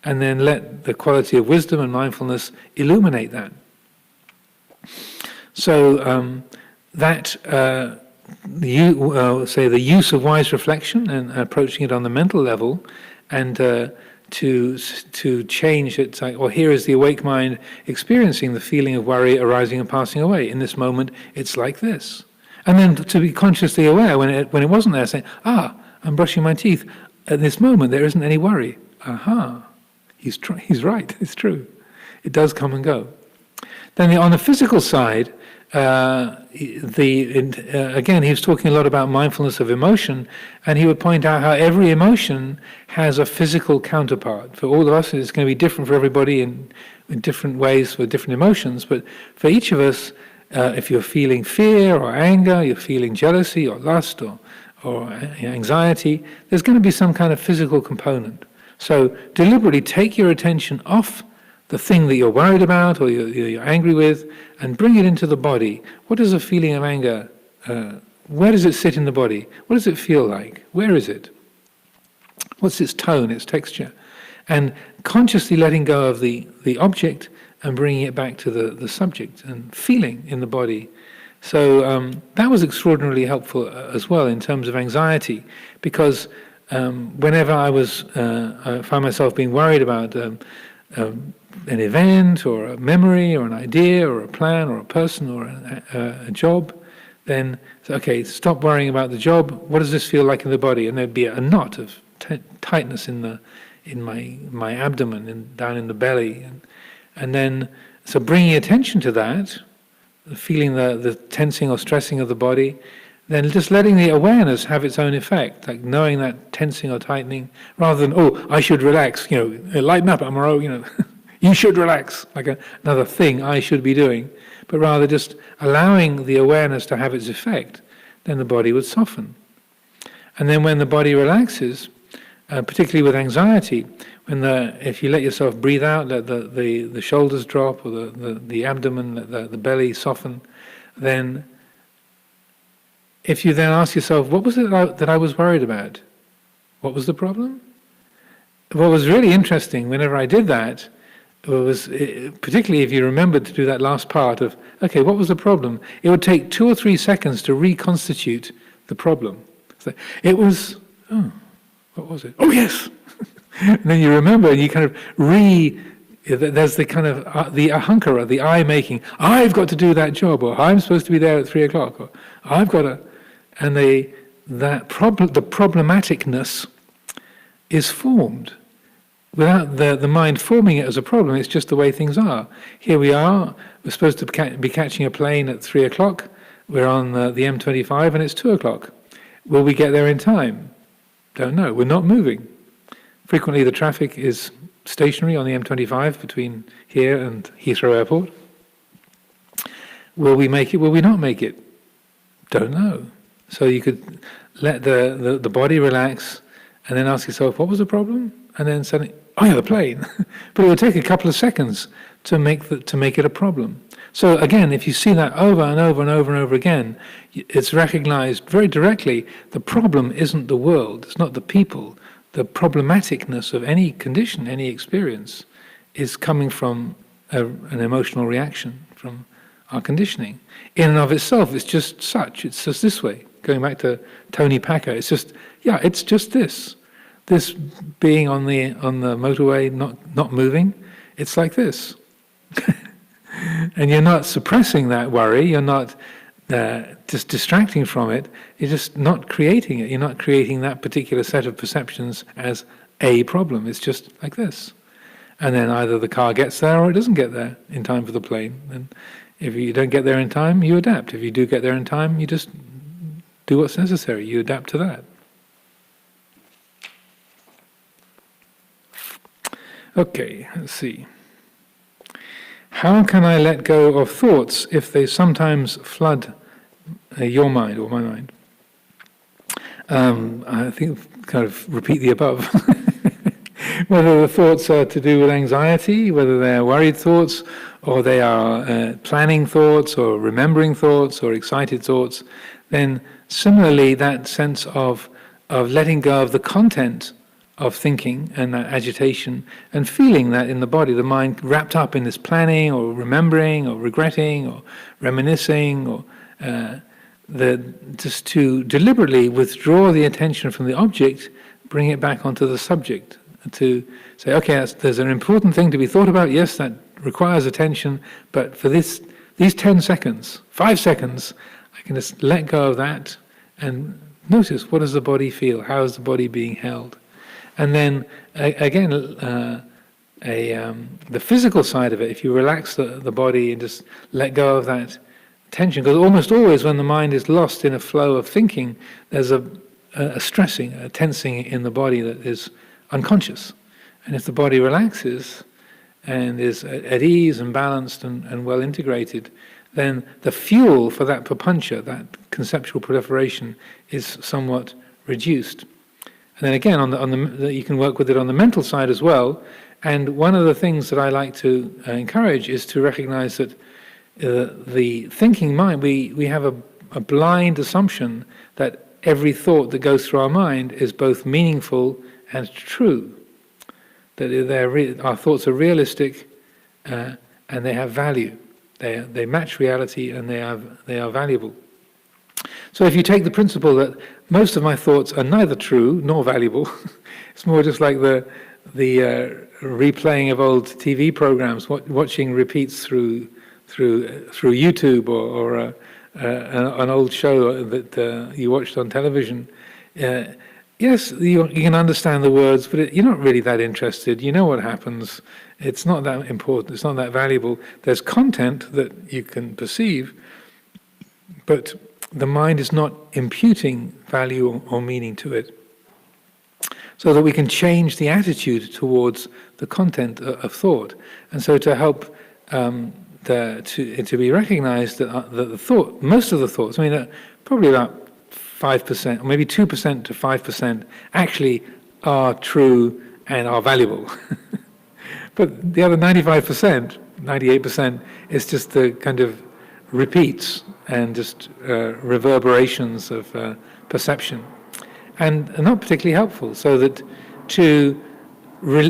A: And then let the quality of wisdom and mindfulness illuminate that. So the use of wise reflection and approaching it on the mental level, and to change it. It's like, well, here is the awake mind experiencing the feeling of worry arising and passing away. In this moment, it's like this. And then to be consciously aware when it wasn't there, saying, I'm brushing my teeth. At this moment, there isn't any worry. Aha, he's right, it's true. It does come and go. Then on the physical side, again, he was talking a lot about mindfulness of emotion, and he would point out how every emotion has a physical counterpart. For all of us, it's going to be different for everybody in different ways for different emotions, but for each of us, if you're feeling fear or anger, you're feeling jealousy or lust or anxiety, there's going to be some kind of physical component. So deliberately take your attention off the thing that you're worried about or you're angry with, and bring it into the body. What is a feeling of anger? Where does it sit in the body? What does it feel like? Where is it? What's its tone, its texture? And consciously letting go of the object and bringing it back to the subject and feeling in the body. So that was extraordinarily helpful as well in terms of anxiety, because whenever I found myself being worried about an event or a memory or an idea or a plan or a person or a job, then okay, stop worrying about the job. What does this feel like in the body? And there'd be a knot of tightness in my abdomen and down in the belly, and then so bringing attention to that, feeling the tensing or stressing of the body, then just letting the awareness have its own effect, like knowing that tensing or tightening, rather than, I should relax, lighten up, Amaro, you should relax, like another thing I should be doing, but rather just allowing the awareness to have its effect, then the body would soften. And then when the body relaxes, particularly with anxiety, if you let yourself breathe out, let the shoulders drop, or the abdomen, let the belly soften, then if you then ask yourself, what was it that I was worried about? What was the problem? What was really interesting whenever I did that was, particularly if you remembered to do that last part of, okay, what was the problem? It would take 2 or 3 seconds to reconstitute the problem. So it was, what was it? Oh yes! And then you remember and you kind of there's the kind of, the ahankara, the I making, I've got to do that job, or I'm supposed to be there at 3 o'clock, or I've got to, and the problematicness is formed. Without the mind forming it as a problem, it's just the way things are. Here we are, we're supposed to be catching a plane at 3 o'clock, we're on the M25 and it's 2 o'clock. Will we get there in time? Don't know, we're not moving. Frequently the traffic is stationary on the M25 between here and Heathrow Airport. Will we make it, will we not make it? Don't know. So you could let the body relax and then ask yourself, what was the problem? And then suddenly, the plane. But it will take a couple of seconds to make it a problem. So again, if you see that over and over and over and over again, it's recognized very directly, the problem isn't the world, it's not the people. The problematicness of any condition, any experience, is coming from an emotional reaction, from our conditioning. In and of itself, it's just such, it's just this way. Going back to Tony Packer, it's just, it's just this. This being on the motorway, not moving, it's like this. And you're not suppressing that worry, you're not just distracting from it, you're just not creating it. You're not creating that particular set of perceptions as a problem. It's just like this. And then either the car gets there or it doesn't get there in time for the plane. And if you don't get there in time, you adapt. If you do get there in time, you just do what's necessary. You adapt to that. Okay, let's see. How can I let go of thoughts if they sometimes flood your mind or my mind? I think kind of repeat the above. Whether the thoughts are to do with anxiety, whether they are worried thoughts, or they are planning thoughts, or remembering thoughts, or excited thoughts, then similarly that sense of letting go of the content of thinking and that agitation and feeling that in the body, the mind wrapped up in this planning or remembering or regretting or reminiscing, or just to deliberately withdraw the attention from the object, bring it back onto the subject, To say, okay, there's an important thing to be thought about, yes, that requires attention, but for these 10 seconds, 5 seconds, I can just let go of that and notice, what does the body feel? How is the body being held? And then, again, the physical side of it, if you relax the body and just let go of that tension, because almost always when the mind is lost in a flow of thinking, there's a stressing, a tensing in the body that is unconscious. And if the body relaxes and is at ease and balanced and well integrated, then the fuel for that papancha, that conceptual proliferation, is somewhat reduced. And then again, you can work with it on the mental side as well. And one of the things that I like to encourage is to recognize that the thinking mind, we have a blind assumption that every thought that goes through our mind is both meaningful and true. That our thoughts are realistic and they have value. They match reality and they are valuable. So if you take the principle that most of my thoughts are neither true nor valuable, it's more just like the replaying of old TV programs, watching repeats through YouTube or an old show that you watched on television. Yes, you can understand the words, but you're not really that interested. You know what happens. It's not that important. It's not that valuable. There's content that you can perceive, but the mind is not imputing value or meaning to it. So that we can change the attitude towards the content of thought. And so to help to be recognized that the thought, most of the thoughts, probably about 5%, or maybe 2% to 5% actually are true and are valuable. But the other 95%, 98% is just the kind of repeats and just reverberations of perception. And not particularly helpful, so that to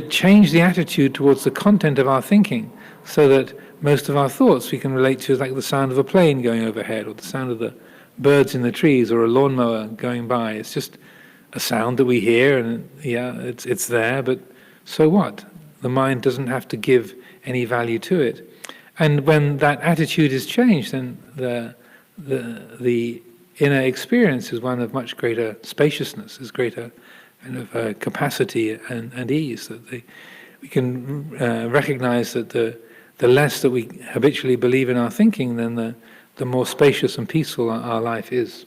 A: change the attitude towards the content of our thinking, so that most of our thoughts we can relate to, like the sound of a plane going overhead, or the sound of the birds in the trees, or a lawnmower going by. It's just a sound that we hear, and it's there, but so what? The mind doesn't have to give any value to it. And when that attitude is changed, then the inner experience is one of much greater spaciousness, is greater kind of capacity and ease. That we can recognize that the less that we habitually believe in our thinking, then the more spacious and peaceful our life is.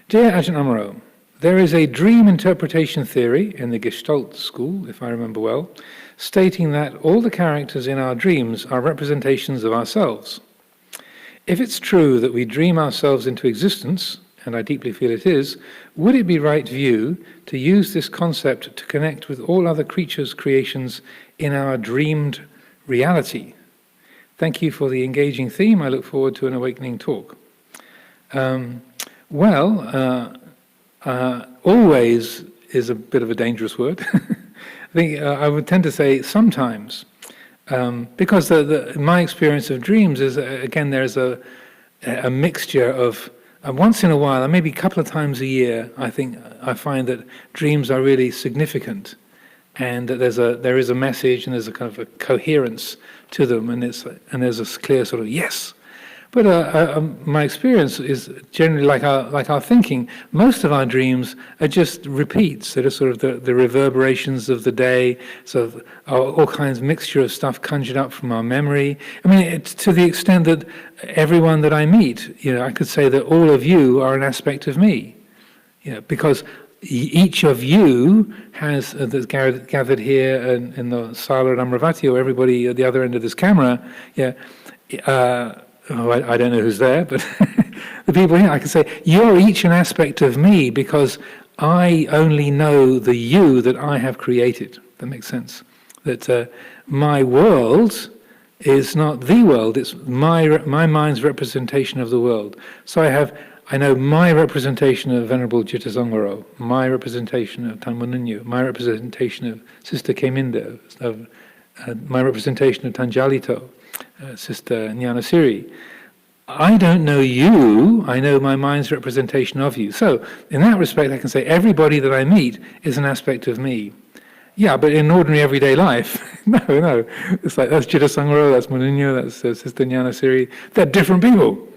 A: Dear Ajahn Amaro, there is a dream interpretation theory in the Gestalt school, if I remember well, stating that all the characters in our dreams are representations of ourselves. If it's true that we dream ourselves into existence, and I deeply feel it is, would it be right view to use this concept to connect with all other creatures' creations in our dreamed reality? Thank you for the engaging theme. I look forward to an awakening talk. Always is a bit of a dangerous word. I think I would tend to say sometimes, because my experience of dreams is, again, there's a mixture of, once in a while, and maybe a couple of times a year, I find that dreams are really significant, and that there is a message and there's a kind of a coherence to them, and there's a clear sort of yes. But my experience is generally like our thinking. Most of our dreams are just repeats. They're just sort of the reverberations of the day, sort of all kinds of mixture of stuff conjured up from our memory. It's to the extent that everyone that I meet, I could say that all of you are an aspect of me, because each of you has, that's gathered here in the Sala at Amaravati, or everybody at the other end of this camera, I don't know who's there, but the people here, I can say, you're each an aspect of me because I only know the you that I have created. That makes sense. That my world is not the world, it's my mind's representation of the world. So I know my representation of Venerable Jittasangaro, my representation of Tanmanunyu, my representation of Sister Keminda, my representation of Tanjalito, Sister Jnanasiri. I don't know you, I know my mind's representation of you. So, in that respect, I can say everybody that I meet is an aspect of me. Yeah, but in ordinary everyday life, no. It's like, that's Jitta Sangro, that's Mununyo, that's Sister Jnanasiri. They're different people.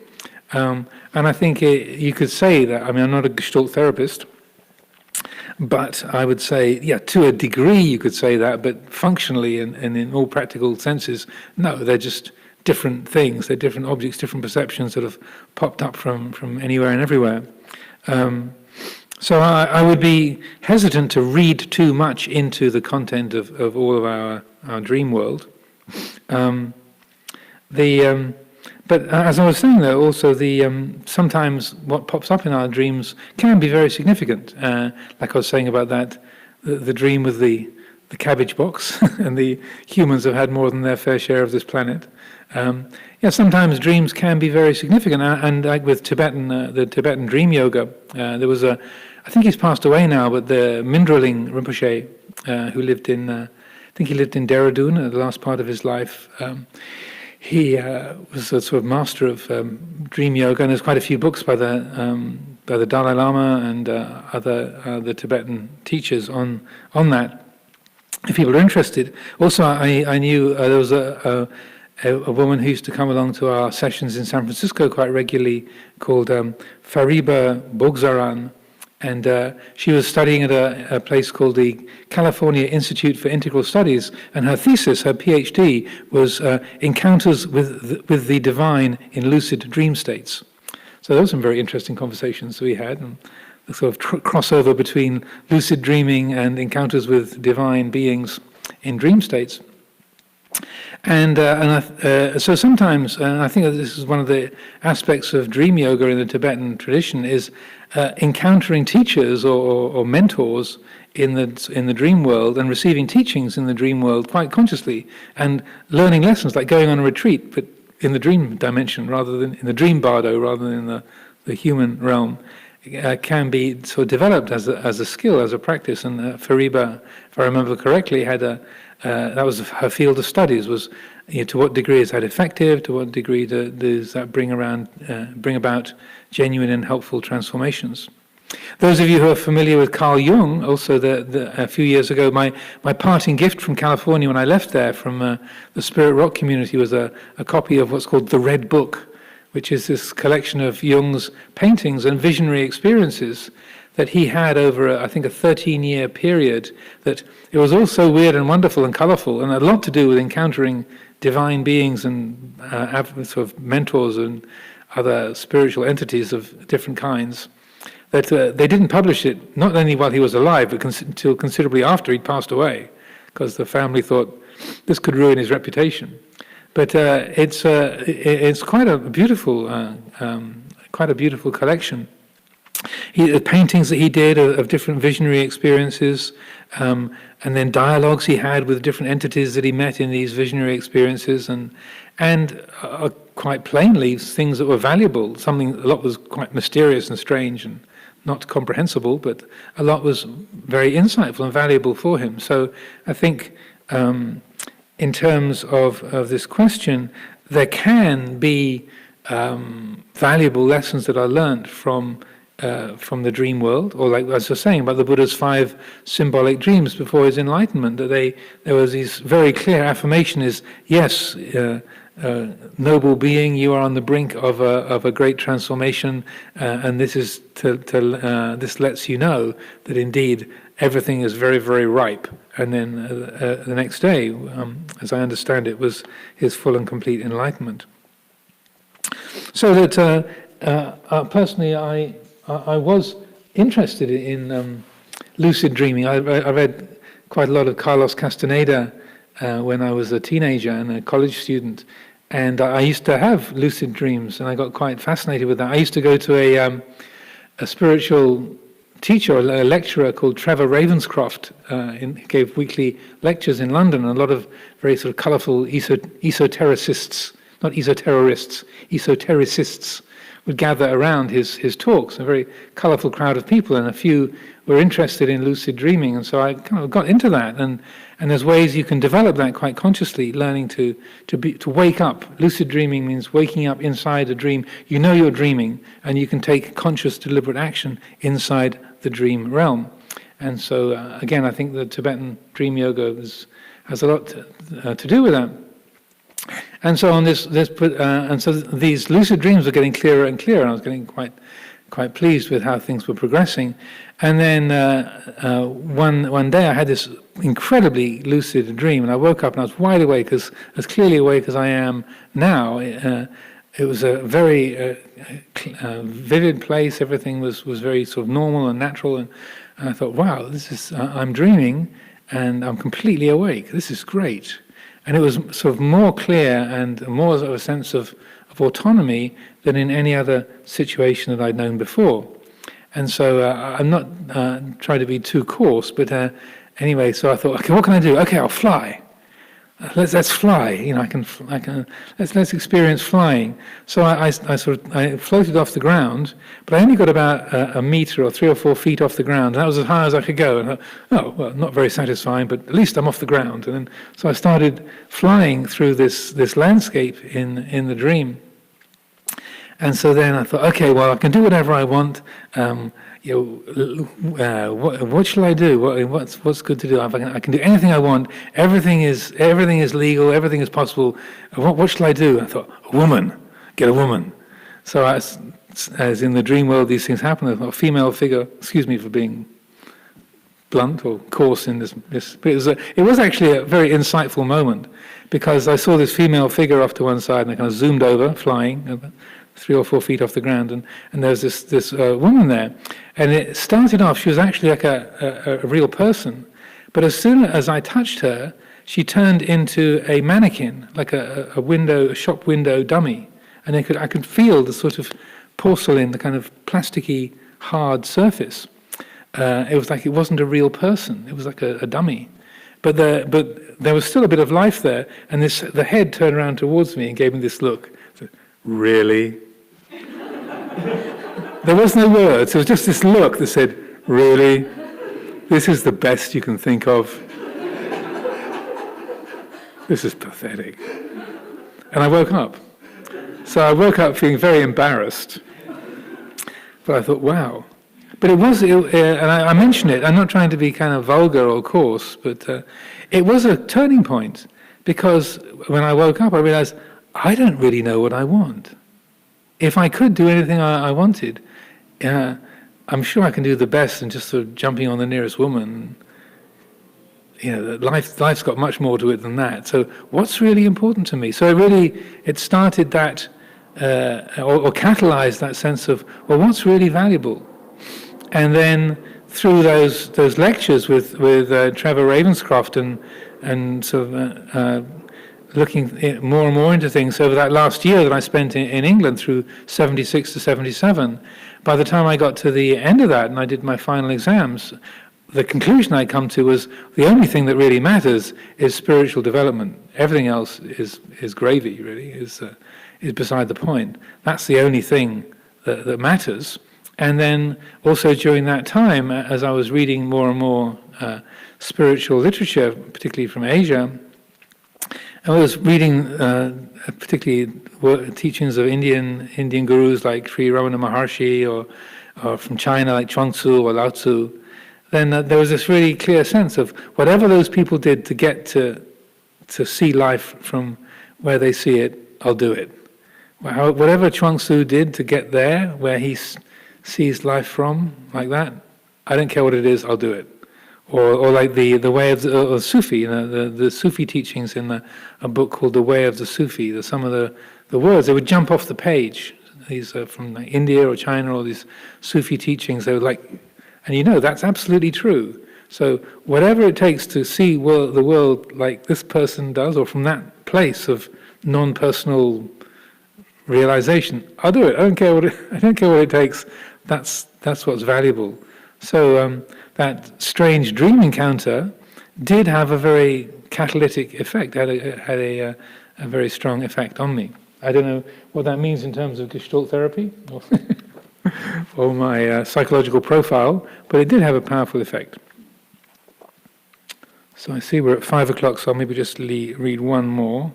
A: And I think you could say that, I mean, I'm not a Gestalt therapist, but I would say, yeah, to a degree you could say that, but functionally and in all practical senses, no, they're just different things, they're different objects, different perceptions that have popped up from anywhere and everywhere. So I would be hesitant to read too much into the content of all of our dream world. But as I was saying, though, also sometimes what pops up in our dreams can be very significant. Like I was saying about that, the dream with the cabbage box, and the humans have had more than their fair share of this planet. Sometimes dreams can be very significant. And like with the Tibetan dream yoga, there was I think he's passed away now, but the Mindraling Rinpoche, who lived in, I think he lived in Dehradun at the last part of his life. He was a sort of master of dream yoga, and there's quite a few books by the Dalai Lama and other Tibetan teachers on that, if people are interested. Also, I knew there was a woman who used to come along to our sessions in San Francisco quite regularly called Fariba Bogzaran, and she was studying at a place called the California Institute for Integral Studies, and her thesis, her PhD, was Encounters with the Divine in Lucid Dream States. So those were some very interesting conversations we had, and the sort of crossover between lucid dreaming and encounters with divine beings in dream states. So sometimes, and I think that this is one of the aspects of dream yoga in the Tibetan tradition, is encountering teachers or mentors in the dream world and receiving teachings in the dream world quite consciously, and learning lessons, like going on a retreat, but in the dream dimension rather than in the dream bardo, rather than in the human realm, can be sort of developed as a skill, as a practice. And Fariba, if I remember correctly, had that was her field of studies, was to what degree is that effective, to what degree does that bring about genuine and helpful transformations. Those of you who are familiar with Carl Jung, also a few years ago, my parting gift from California when I left there from the Spirit Rock community was a copy of what's called the Red Book, which is this collection of Jung's paintings and visionary experiences that he had over, I think, a 13-year period, that it was all so weird and wonderful and colorful, and a lot to do with encountering divine beings and sort of mentors and other spiritual entities of different kinds, that they didn't publish it, not only while he was alive, but until considerably after he'd passed away, because the family thought this could ruin his reputation. But it's quite a beautiful collection. The paintings that he did of different visionary experiences, and then dialogues he had with different entities that he met in these visionary experiences, and quite plainly things that were valuable. A lot was quite mysterious and strange and not comprehensible, but a lot was very insightful and valuable for him. So I think in terms of this question, there can be valuable lessons that are learnt from the dream world, or like as I was saying about the Buddha's 5 symbolic dreams before his enlightenment, that there was this very clear affirmation: is yes, noble being, you are on the brink of a great transformation, and this is this lets you know that indeed everything is very, very ripe. And then the next day, as I understand it, was his full and complete enlightenment. So that personally, I was interested in lucid dreaming. I read quite a lot of Carlos Castaneda when I was a teenager and a college student, and I used to have lucid dreams, and I got quite fascinated with that. I used to go to a spiritual teacher, a lecturer called Trevor Ravenscroft. He gave weekly lectures in London, and a lot of very sort of colourful esotericists, not esoterrorists, esotericists, would gather around his talks, a very colourful crowd of people, and a few were interested in lucid dreaming, and so I kind of got into that, and there's ways you can develop that quite consciously, learning to wake up. Lucid dreaming means waking up inside a dream. You know you're dreaming, and you can take conscious, deliberate action inside the dream realm. And so, again, I think the Tibetan dream yoga has a lot to do with that. And so on and so these lucid dreams were getting clearer and clearer, and I was getting quite pleased with how things were progressing. And then one day I had this incredibly lucid dream, and I woke up and I was wide awake, as clearly awake as I am now. It was a very vivid place. Everything was very sort of normal and natural, and I thought, wow, I'm dreaming and I'm completely awake. This is great. And it was sort of more clear and more of a sense of autonomy than in any other situation that I'd known before. And so I'm not trying to be too coarse, but anyway, so I thought, okay, what can I do? Okay, I'll fly. Let's fly. You know, I can. Let's experience flying. So I floated off the ground, but I only got about a meter or 3 or 4 feet off the ground. And that was as high as I could go. And I thought, oh well, not very satisfying, but at least I'm off the ground. And then so I started flying through this landscape in the dream. And so then I thought, okay, well, I can do whatever I want. What shall I do? What's good to do? I can do anything I want. Everything is legal. Everything is possible. What shall I do? I thought, a woman. Get a woman. So as in the dream world, these things happen. I thought, a female figure. Excuse me for being blunt or coarse in this. But it was actually a very insightful moment, because I saw this female figure off to one side, and I kind of zoomed over, flying 3 or 4 feet off the ground, and there was this woman there, and it started off, she was actually like a real person, but as soon as I touched her, she turned into a mannequin, like a shop window dummy, and I could feel the sort of porcelain, the kind of plasticky hard surface. It was like it wasn't a real person; it was like a dummy. But there was still a bit of life there, and the head turned around towards me and gave me this look. So, really? There was no words. It was just this look that said, really? This is the best you can think of? This is pathetic. And I woke up. So I woke up feeling very embarrassed. But I thought, wow. But and I mention it, I'm not trying to be kind of vulgar or coarse, but it was a turning point, because when I woke up, I realized, I don't really know what I want. If I could do anything I wanted, I'm sure I can do the best than just sort of jumping on the nearest woman. You know, life's got much more to it than that. So what's really important to me? So it started that, or catalyzed that sense of, well, what's really valuable? And then through those lectures with Trevor Ravenscroft and sort of looking more and more into things over that last year that I spent in England through 76 to 77, by the time I got to the end of that and I did my final exams, the conclusion I come to was the only thing that really matters is spiritual development. Everything else is gravy, really, is beside the point. That's the only thing that matters. And then also during that time, as I was reading more and more spiritual literature, particularly from Asia, I was reading particularly teachings of Indian gurus like Sri Ramana Maharshi, or from China like Chuang-Tzu or Lao-Tzu. Then there was this really clear sense of whatever those people did to get to see life from where they see it, I'll do it. Whatever Chuang-Tzu did to get there, where he sees life from, like that, I don't care what it is, I'll do it. Or like the way of the Sufi, you know, the Sufi teachings in a book called The Way of the Sufi. Some of the words, they would jump off the page. These are from like India or China, or these Sufi teachings. They were like, and you know, that's absolutely true. So whatever it takes to see the world like this person does, or from that place of non-personal realization, I'll do it. I don't care what it takes. That's what's valuable. So that strange dream encounter did have a very catalytic effect. Had a very strong effect on me. I don't know what that means in terms of Gestalt therapy or my psychological profile, but it did have a powerful effect. So I see we're at 5 o'clock, so I'll maybe just read one more.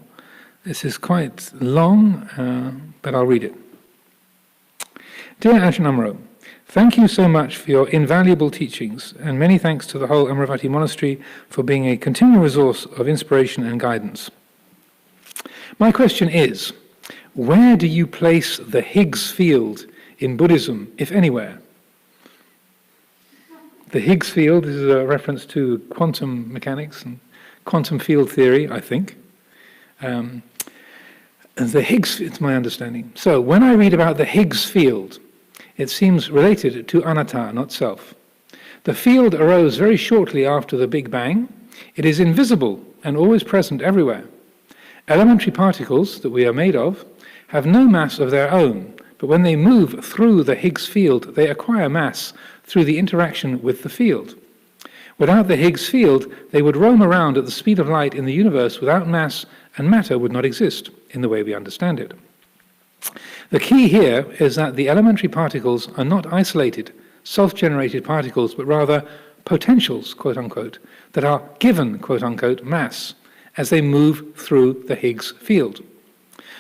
A: This is quite long, but I'll read it. Dear Ajahn Amaro, thank you so much for your invaluable teachings, and many thanks to the whole Amaravati Monastery for being a continual resource of inspiration and guidance. My question is, where do you place the Higgs field in Buddhism, if anywhere? The Higgs field, this is a reference to quantum mechanics and quantum field theory, I think. And the Higgs, it's my understanding. So when I read about the Higgs field, it seems related to anatta, not self. The field arose very shortly after the Big Bang. It is invisible and always present everywhere. Elementary particles that we are made of have no mass of their own, but when they move through the Higgs field, they acquire mass through the interaction with the field. Without the Higgs field, they would roam around at the speed of light in the universe without mass, and matter would not exist in the way we understand it. The key here is that the elementary particles are not isolated, self-generated particles, but rather potentials, quote-unquote, that are given, quote-unquote, mass as they move through the Higgs field.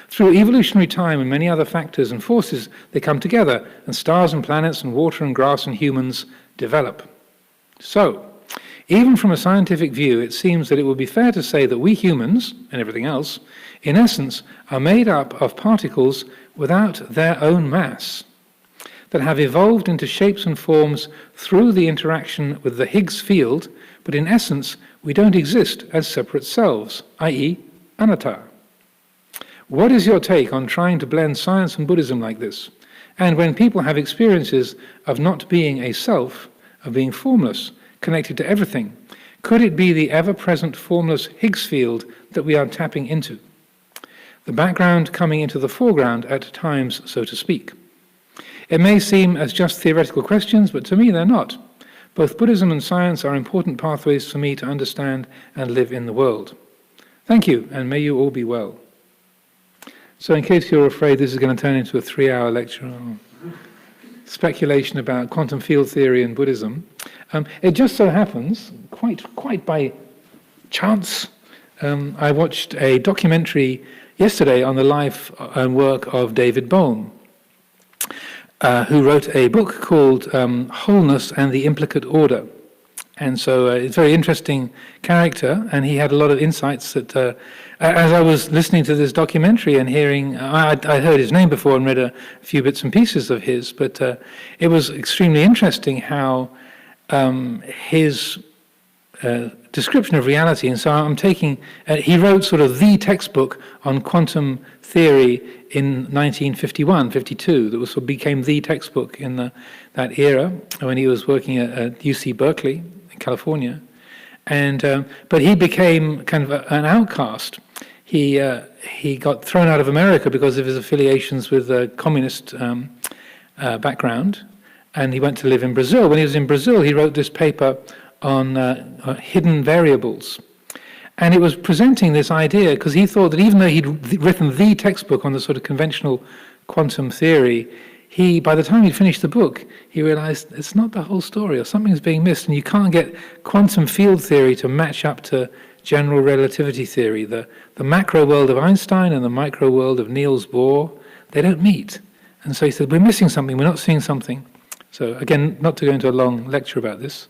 A: Through evolutionary time and many other factors and forces, they come together, and stars and planets and water and grass and humans develop. So, even from a scientific view, it seems that it would be fair to say that we humans, and everything else, in essence, are made up of particles without their own mass, that have evolved into shapes and forms through the interaction with the Higgs field, but in essence, we don't exist as separate selves, i.e., anatta. What is your take on trying to blend science and Buddhism like this? And when people have experiences of not being a self, of being formless, connected to everything, could it be the ever-present formless Higgs field that we are tapping into? The background coming into the foreground at times, so to speak. It may seem as just theoretical questions, but to me they're not. Both Buddhism and science are important pathways for me to understand and live in the world. Thank you, and may you all be well. So in case you're afraid this is going to turn into a 3-hour lecture on speculation about quantum field theory and Buddhism, it just so happens, quite by chance, I watched a documentary yesterday on the life and work of David Bohm, who wrote a book called Wholeness and the Implicate Order. And so it's a very interesting character, and he had a lot of insights that, as I was listening to this documentary and hearing, I'd heard his name before and read a few bits and pieces of his, but it was extremely interesting how his description of reality, and so I'm taking, he wrote sort of the textbook on quantum theory in 1951, 52, that was sort of became the textbook in that era when he was working at UC Berkeley in California, and but he became kind of an outcast. He got thrown out of America because of his affiliations with a communist background, and he went to live in Brazil. When he was in Brazil, he wrote this paper on hidden variables. And it was presenting this idea, because he thought that even though he'd written the textbook on the sort of conventional quantum theory, by the time he'd finished the book, he realized it's not the whole story, or something's being missed, and you can't get quantum field theory to match up to general relativity theory. The macro world of Einstein and the micro world of Niels Bohr, they don't meet. And so he said, we're missing something, we're not seeing something. So again, not to go into a long lecture about this,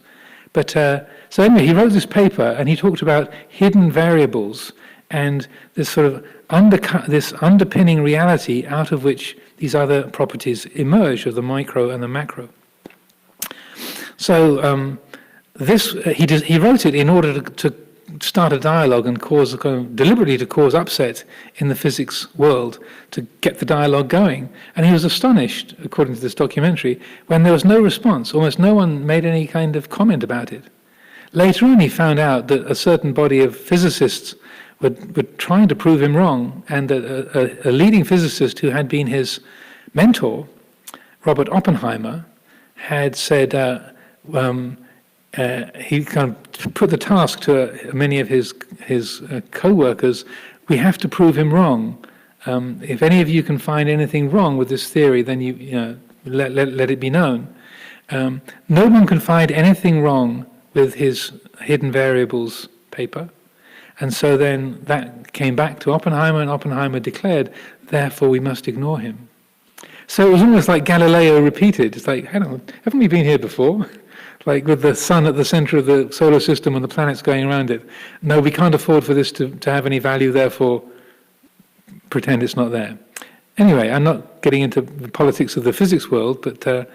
A: but so anyway, he wrote this paper and he talked about hidden variables and this sort of this underpinning reality out of which these other properties emerge of the micro and the macro. So he wrote it in order to start a dialogue and deliberately to cause upset in the physics world, to get the dialogue going. And he was astonished, according to this documentary, when there was no response. Almost no one made any kind of comment about it. Later on, he found out that a certain body of physicists were trying to prove him wrong, and a leading physicist who had been his mentor, Robert Oppenheimer, had said, he kind of put the task to many of his co-workers, we have to prove him wrong. If any of you can find anything wrong with this theory, then let it be known. No one can find anything wrong with his hidden variables paper. And so then that came back to Oppenheimer, and Oppenheimer declared, therefore we must ignore him. So it was almost like Galileo repeated. It's like, hang on, haven't we been here before? Like with the sun at the center of the solar system and the planets going around it. No, we can't afford for this to have any value, therefore pretend it's not there. Anyway, I'm not getting into the politics of the physics world, but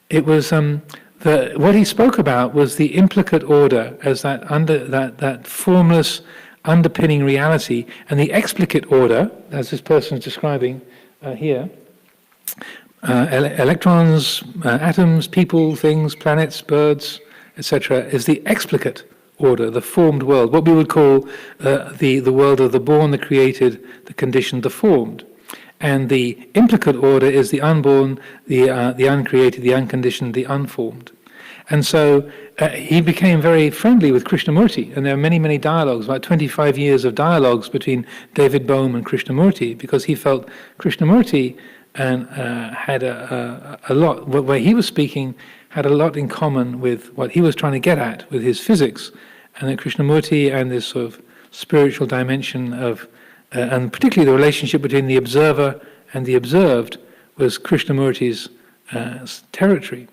A: it was what he spoke about was the implicate order as that formless underpinning reality, and the explicate order, as this person is describing here, electrons, atoms, people, things, planets, birds, etc., is the explicate order, the formed world, what we would call the world of the born, the created, the conditioned, the formed. And the implicate order is the unborn, the uncreated, the unconditioned, the unformed. And so he became very friendly with Krishnamurti, and there are many, many dialogues, about 25 years of dialogues between David Bohm and Krishnamurti, because he felt Krishnamurti had a lot, where he was speaking, had a lot in common with what he was trying to get at with his physics, and that Krishnamurti and this sort of spiritual dimension of, and particularly the relationship between the observer and the observed, was Krishnamurti's territory.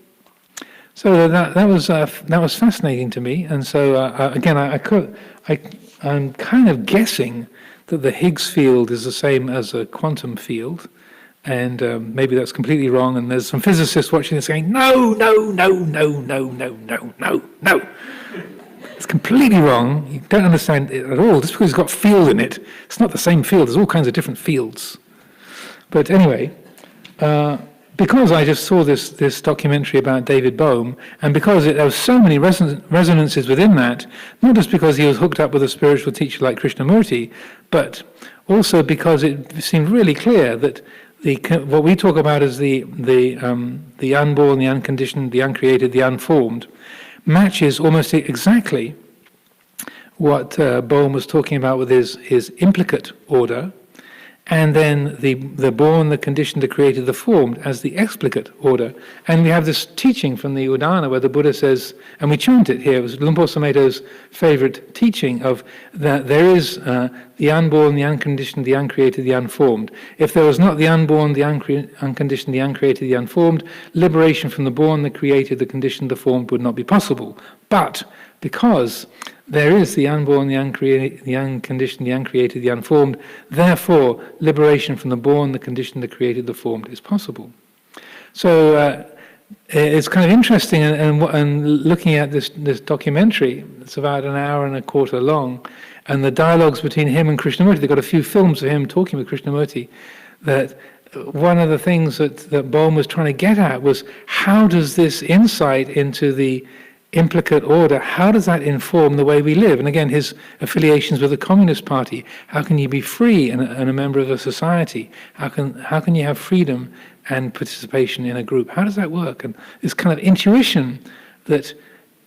A: So that was fascinating to me, and so again I'm kind of guessing that the Higgs field is the same as a quantum field, and maybe that's completely wrong. And there's some physicists watching this saying, no, it's completely wrong. You don't understand it at all. Just because it's got field in it, it's not the same field. There's all kinds of different fields. But anyway. Because I just saw this documentary about David Bohm, and because there were so many resonances within that, not just because he was hooked up with a spiritual teacher like Krishnamurti, but also because it seemed really clear that what we talk about as the unborn, the unconditioned, the uncreated, the unformed, matches almost exactly what Bohm was talking about with his implicate order, and then the born, the conditioned, the created, the formed as the explicate order. And we have this teaching from the Udana where the Buddha says, and we chant it here, it was Lumpur Sumedho's favorite teaching of that there is the unborn, the unconditioned, the uncreated, the unformed. If there was not the unborn, the unconditioned, the uncreated, the unformed, liberation from the born, the created, the conditioned, the formed would not be possible. But because there is the unborn, the uncreated, the unconditioned, the uncreated, the unformed, therefore liberation from the born, the conditioned, the created, the formed is possible. So it's kind of interesting, and looking at this documentary, it's about an hour and a quarter long, and the dialogues between him and Krishnamurti, they've got a few films of him talking with Krishnamurti, that one of the things that Bohm was trying to get at was, how does this insight into the implicate order, how does that inform the way we live? And again, his affiliations with the Communist Party, how can you be free and a member of a society? How can you have freedom and participation in a group? How does that work? And this kind of intuition that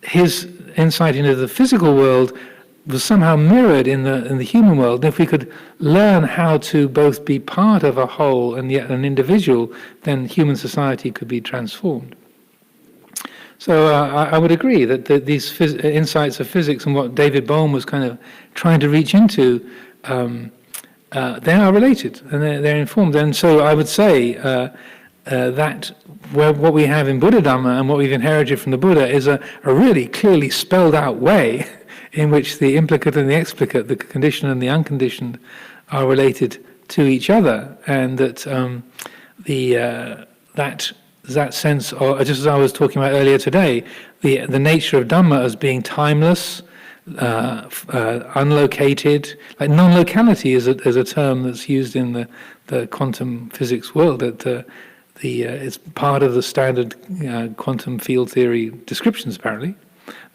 A: his insight into the physical world was somehow mirrored in the human world. And if we could learn how to both be part of a whole and yet an individual, then human society could be transformed. So I would agree that these insights of physics and what David Bohm was kind of trying to reach into, they are related and they're informed. And so I would say that what we have in Buddha Dhamma and what we've inherited from the Buddha is a really clearly spelled out way in which the implicate and the explicate, the conditioned and the unconditioned, are related to each other, and that that sense, or just as I was talking about earlier today, the nature of Dhamma as being timeless, unlocated, like non-locality is a term that's used in the quantum physics world. That it's part of the standard quantum field theory descriptions, apparently.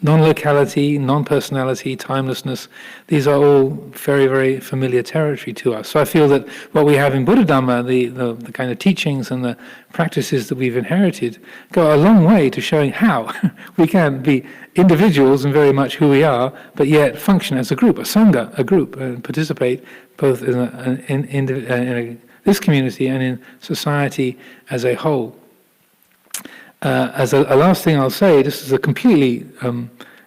A: Non-locality, non-personality, timelessness, these are all very, very familiar territory to us. So I feel that what we have in Buddha Dhamma, the kind of teachings and the practices that we've inherited, go a long way to showing how we can be individuals and very much who we are, but yet function as a group, a sangha, a group, and participate both in this community and in society as a whole. As a last thing I'll say, this is a completely,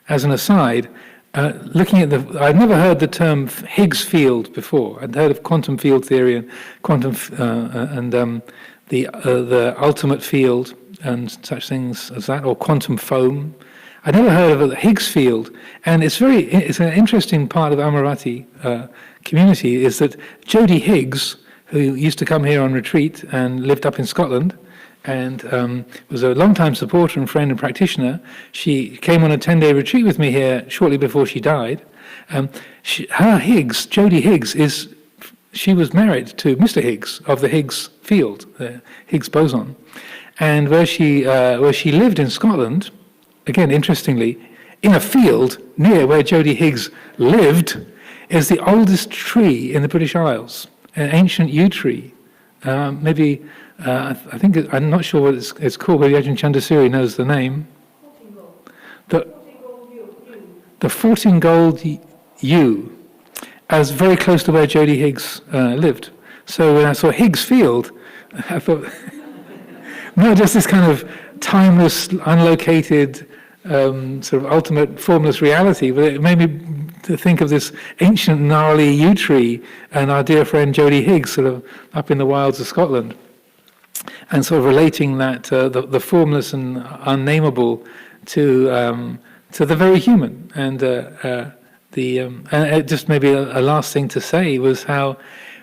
A: as an aside, looking at I'd never heard the term Higgs field before. I'd heard of quantum field theory and quantum the ultimate field and such things as that, or quantum foam. I'd never heard of the Higgs field, and it's an interesting part of Amaravati community is that Jodie Higgs, who used to come here on retreat and lived up in Scotland, and was a long-time supporter and friend and practitioner. She came on a 10-day retreat with me here shortly before she died. Jodie Higgs, she was married to Mr. Higgs of the Higgs field, the Higgs boson. And where she lived in Scotland, again, interestingly, in a field near where Jodie Higgs lived, is the oldest tree in the British Isles, an ancient yew tree. I think I'm not sure what it's called, but Ajahn Chandasiri knows the name. The 14 yew, as very close to where Jodie Higgs lived. So when I saw Higgs Field, I thought, not just this kind of timeless, unlocated, sort of ultimate formless reality, but it made me to think of this ancient gnarly yew tree and our dear friend Jodie Higgs sort of up in the wilds of Scotland. And sort of relating that the formless and unnameable to the very human, and just maybe a last thing to say was how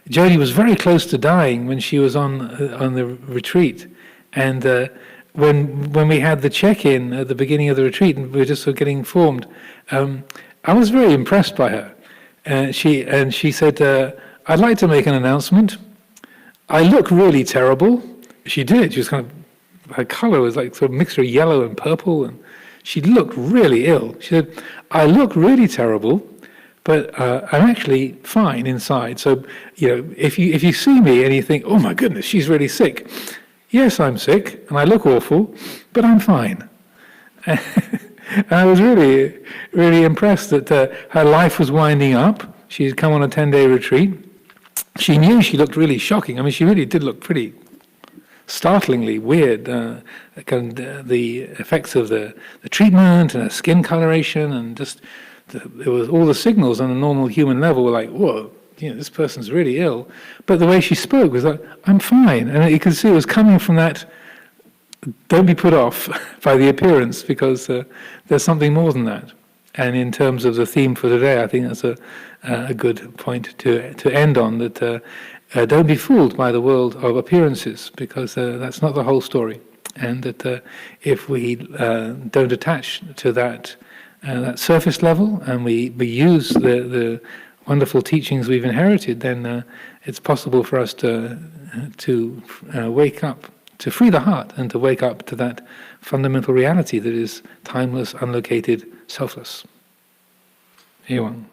A: Jodie was very close to dying when she was on the retreat, and when we had the check-in at the beginning of the retreat, and we were just sort of getting informed, I was very impressed by her, and she said, "I'd like to make an announcement. I look really terrible." She did. She was her color was like sort of a mixture of yellow and purple, and she looked really ill. She said, "I look really terrible, but I'm actually fine inside. So, if you see me and you think, oh my goodness, she's really sick. Yes, I'm sick, and I look awful, but I'm fine." And I was really, really impressed that her life was winding up. She'd come on a 10-day retreat. She knew she looked really shocking. I mean, she really did look pretty startlingly weird, the effects of the treatment and her skin coloration, and just it was all the signals on a normal human level were like, whoa, this person's really ill. But the way she spoke was like, I'm fine. And you could see it was coming from that, don't be put off by the appearance, because there's something more than that. And in terms of the theme for today, I think that's a good point to end on, that don't be fooled by the world of appearances, because that's not the whole story. And that if we don't attach to that surface level, and we use the wonderful teachings we've inherited, then it's possible for us to wake up, to free the heart, and to wake up to that fundamental reality that is timeless, unlocated, selfless. Ewan.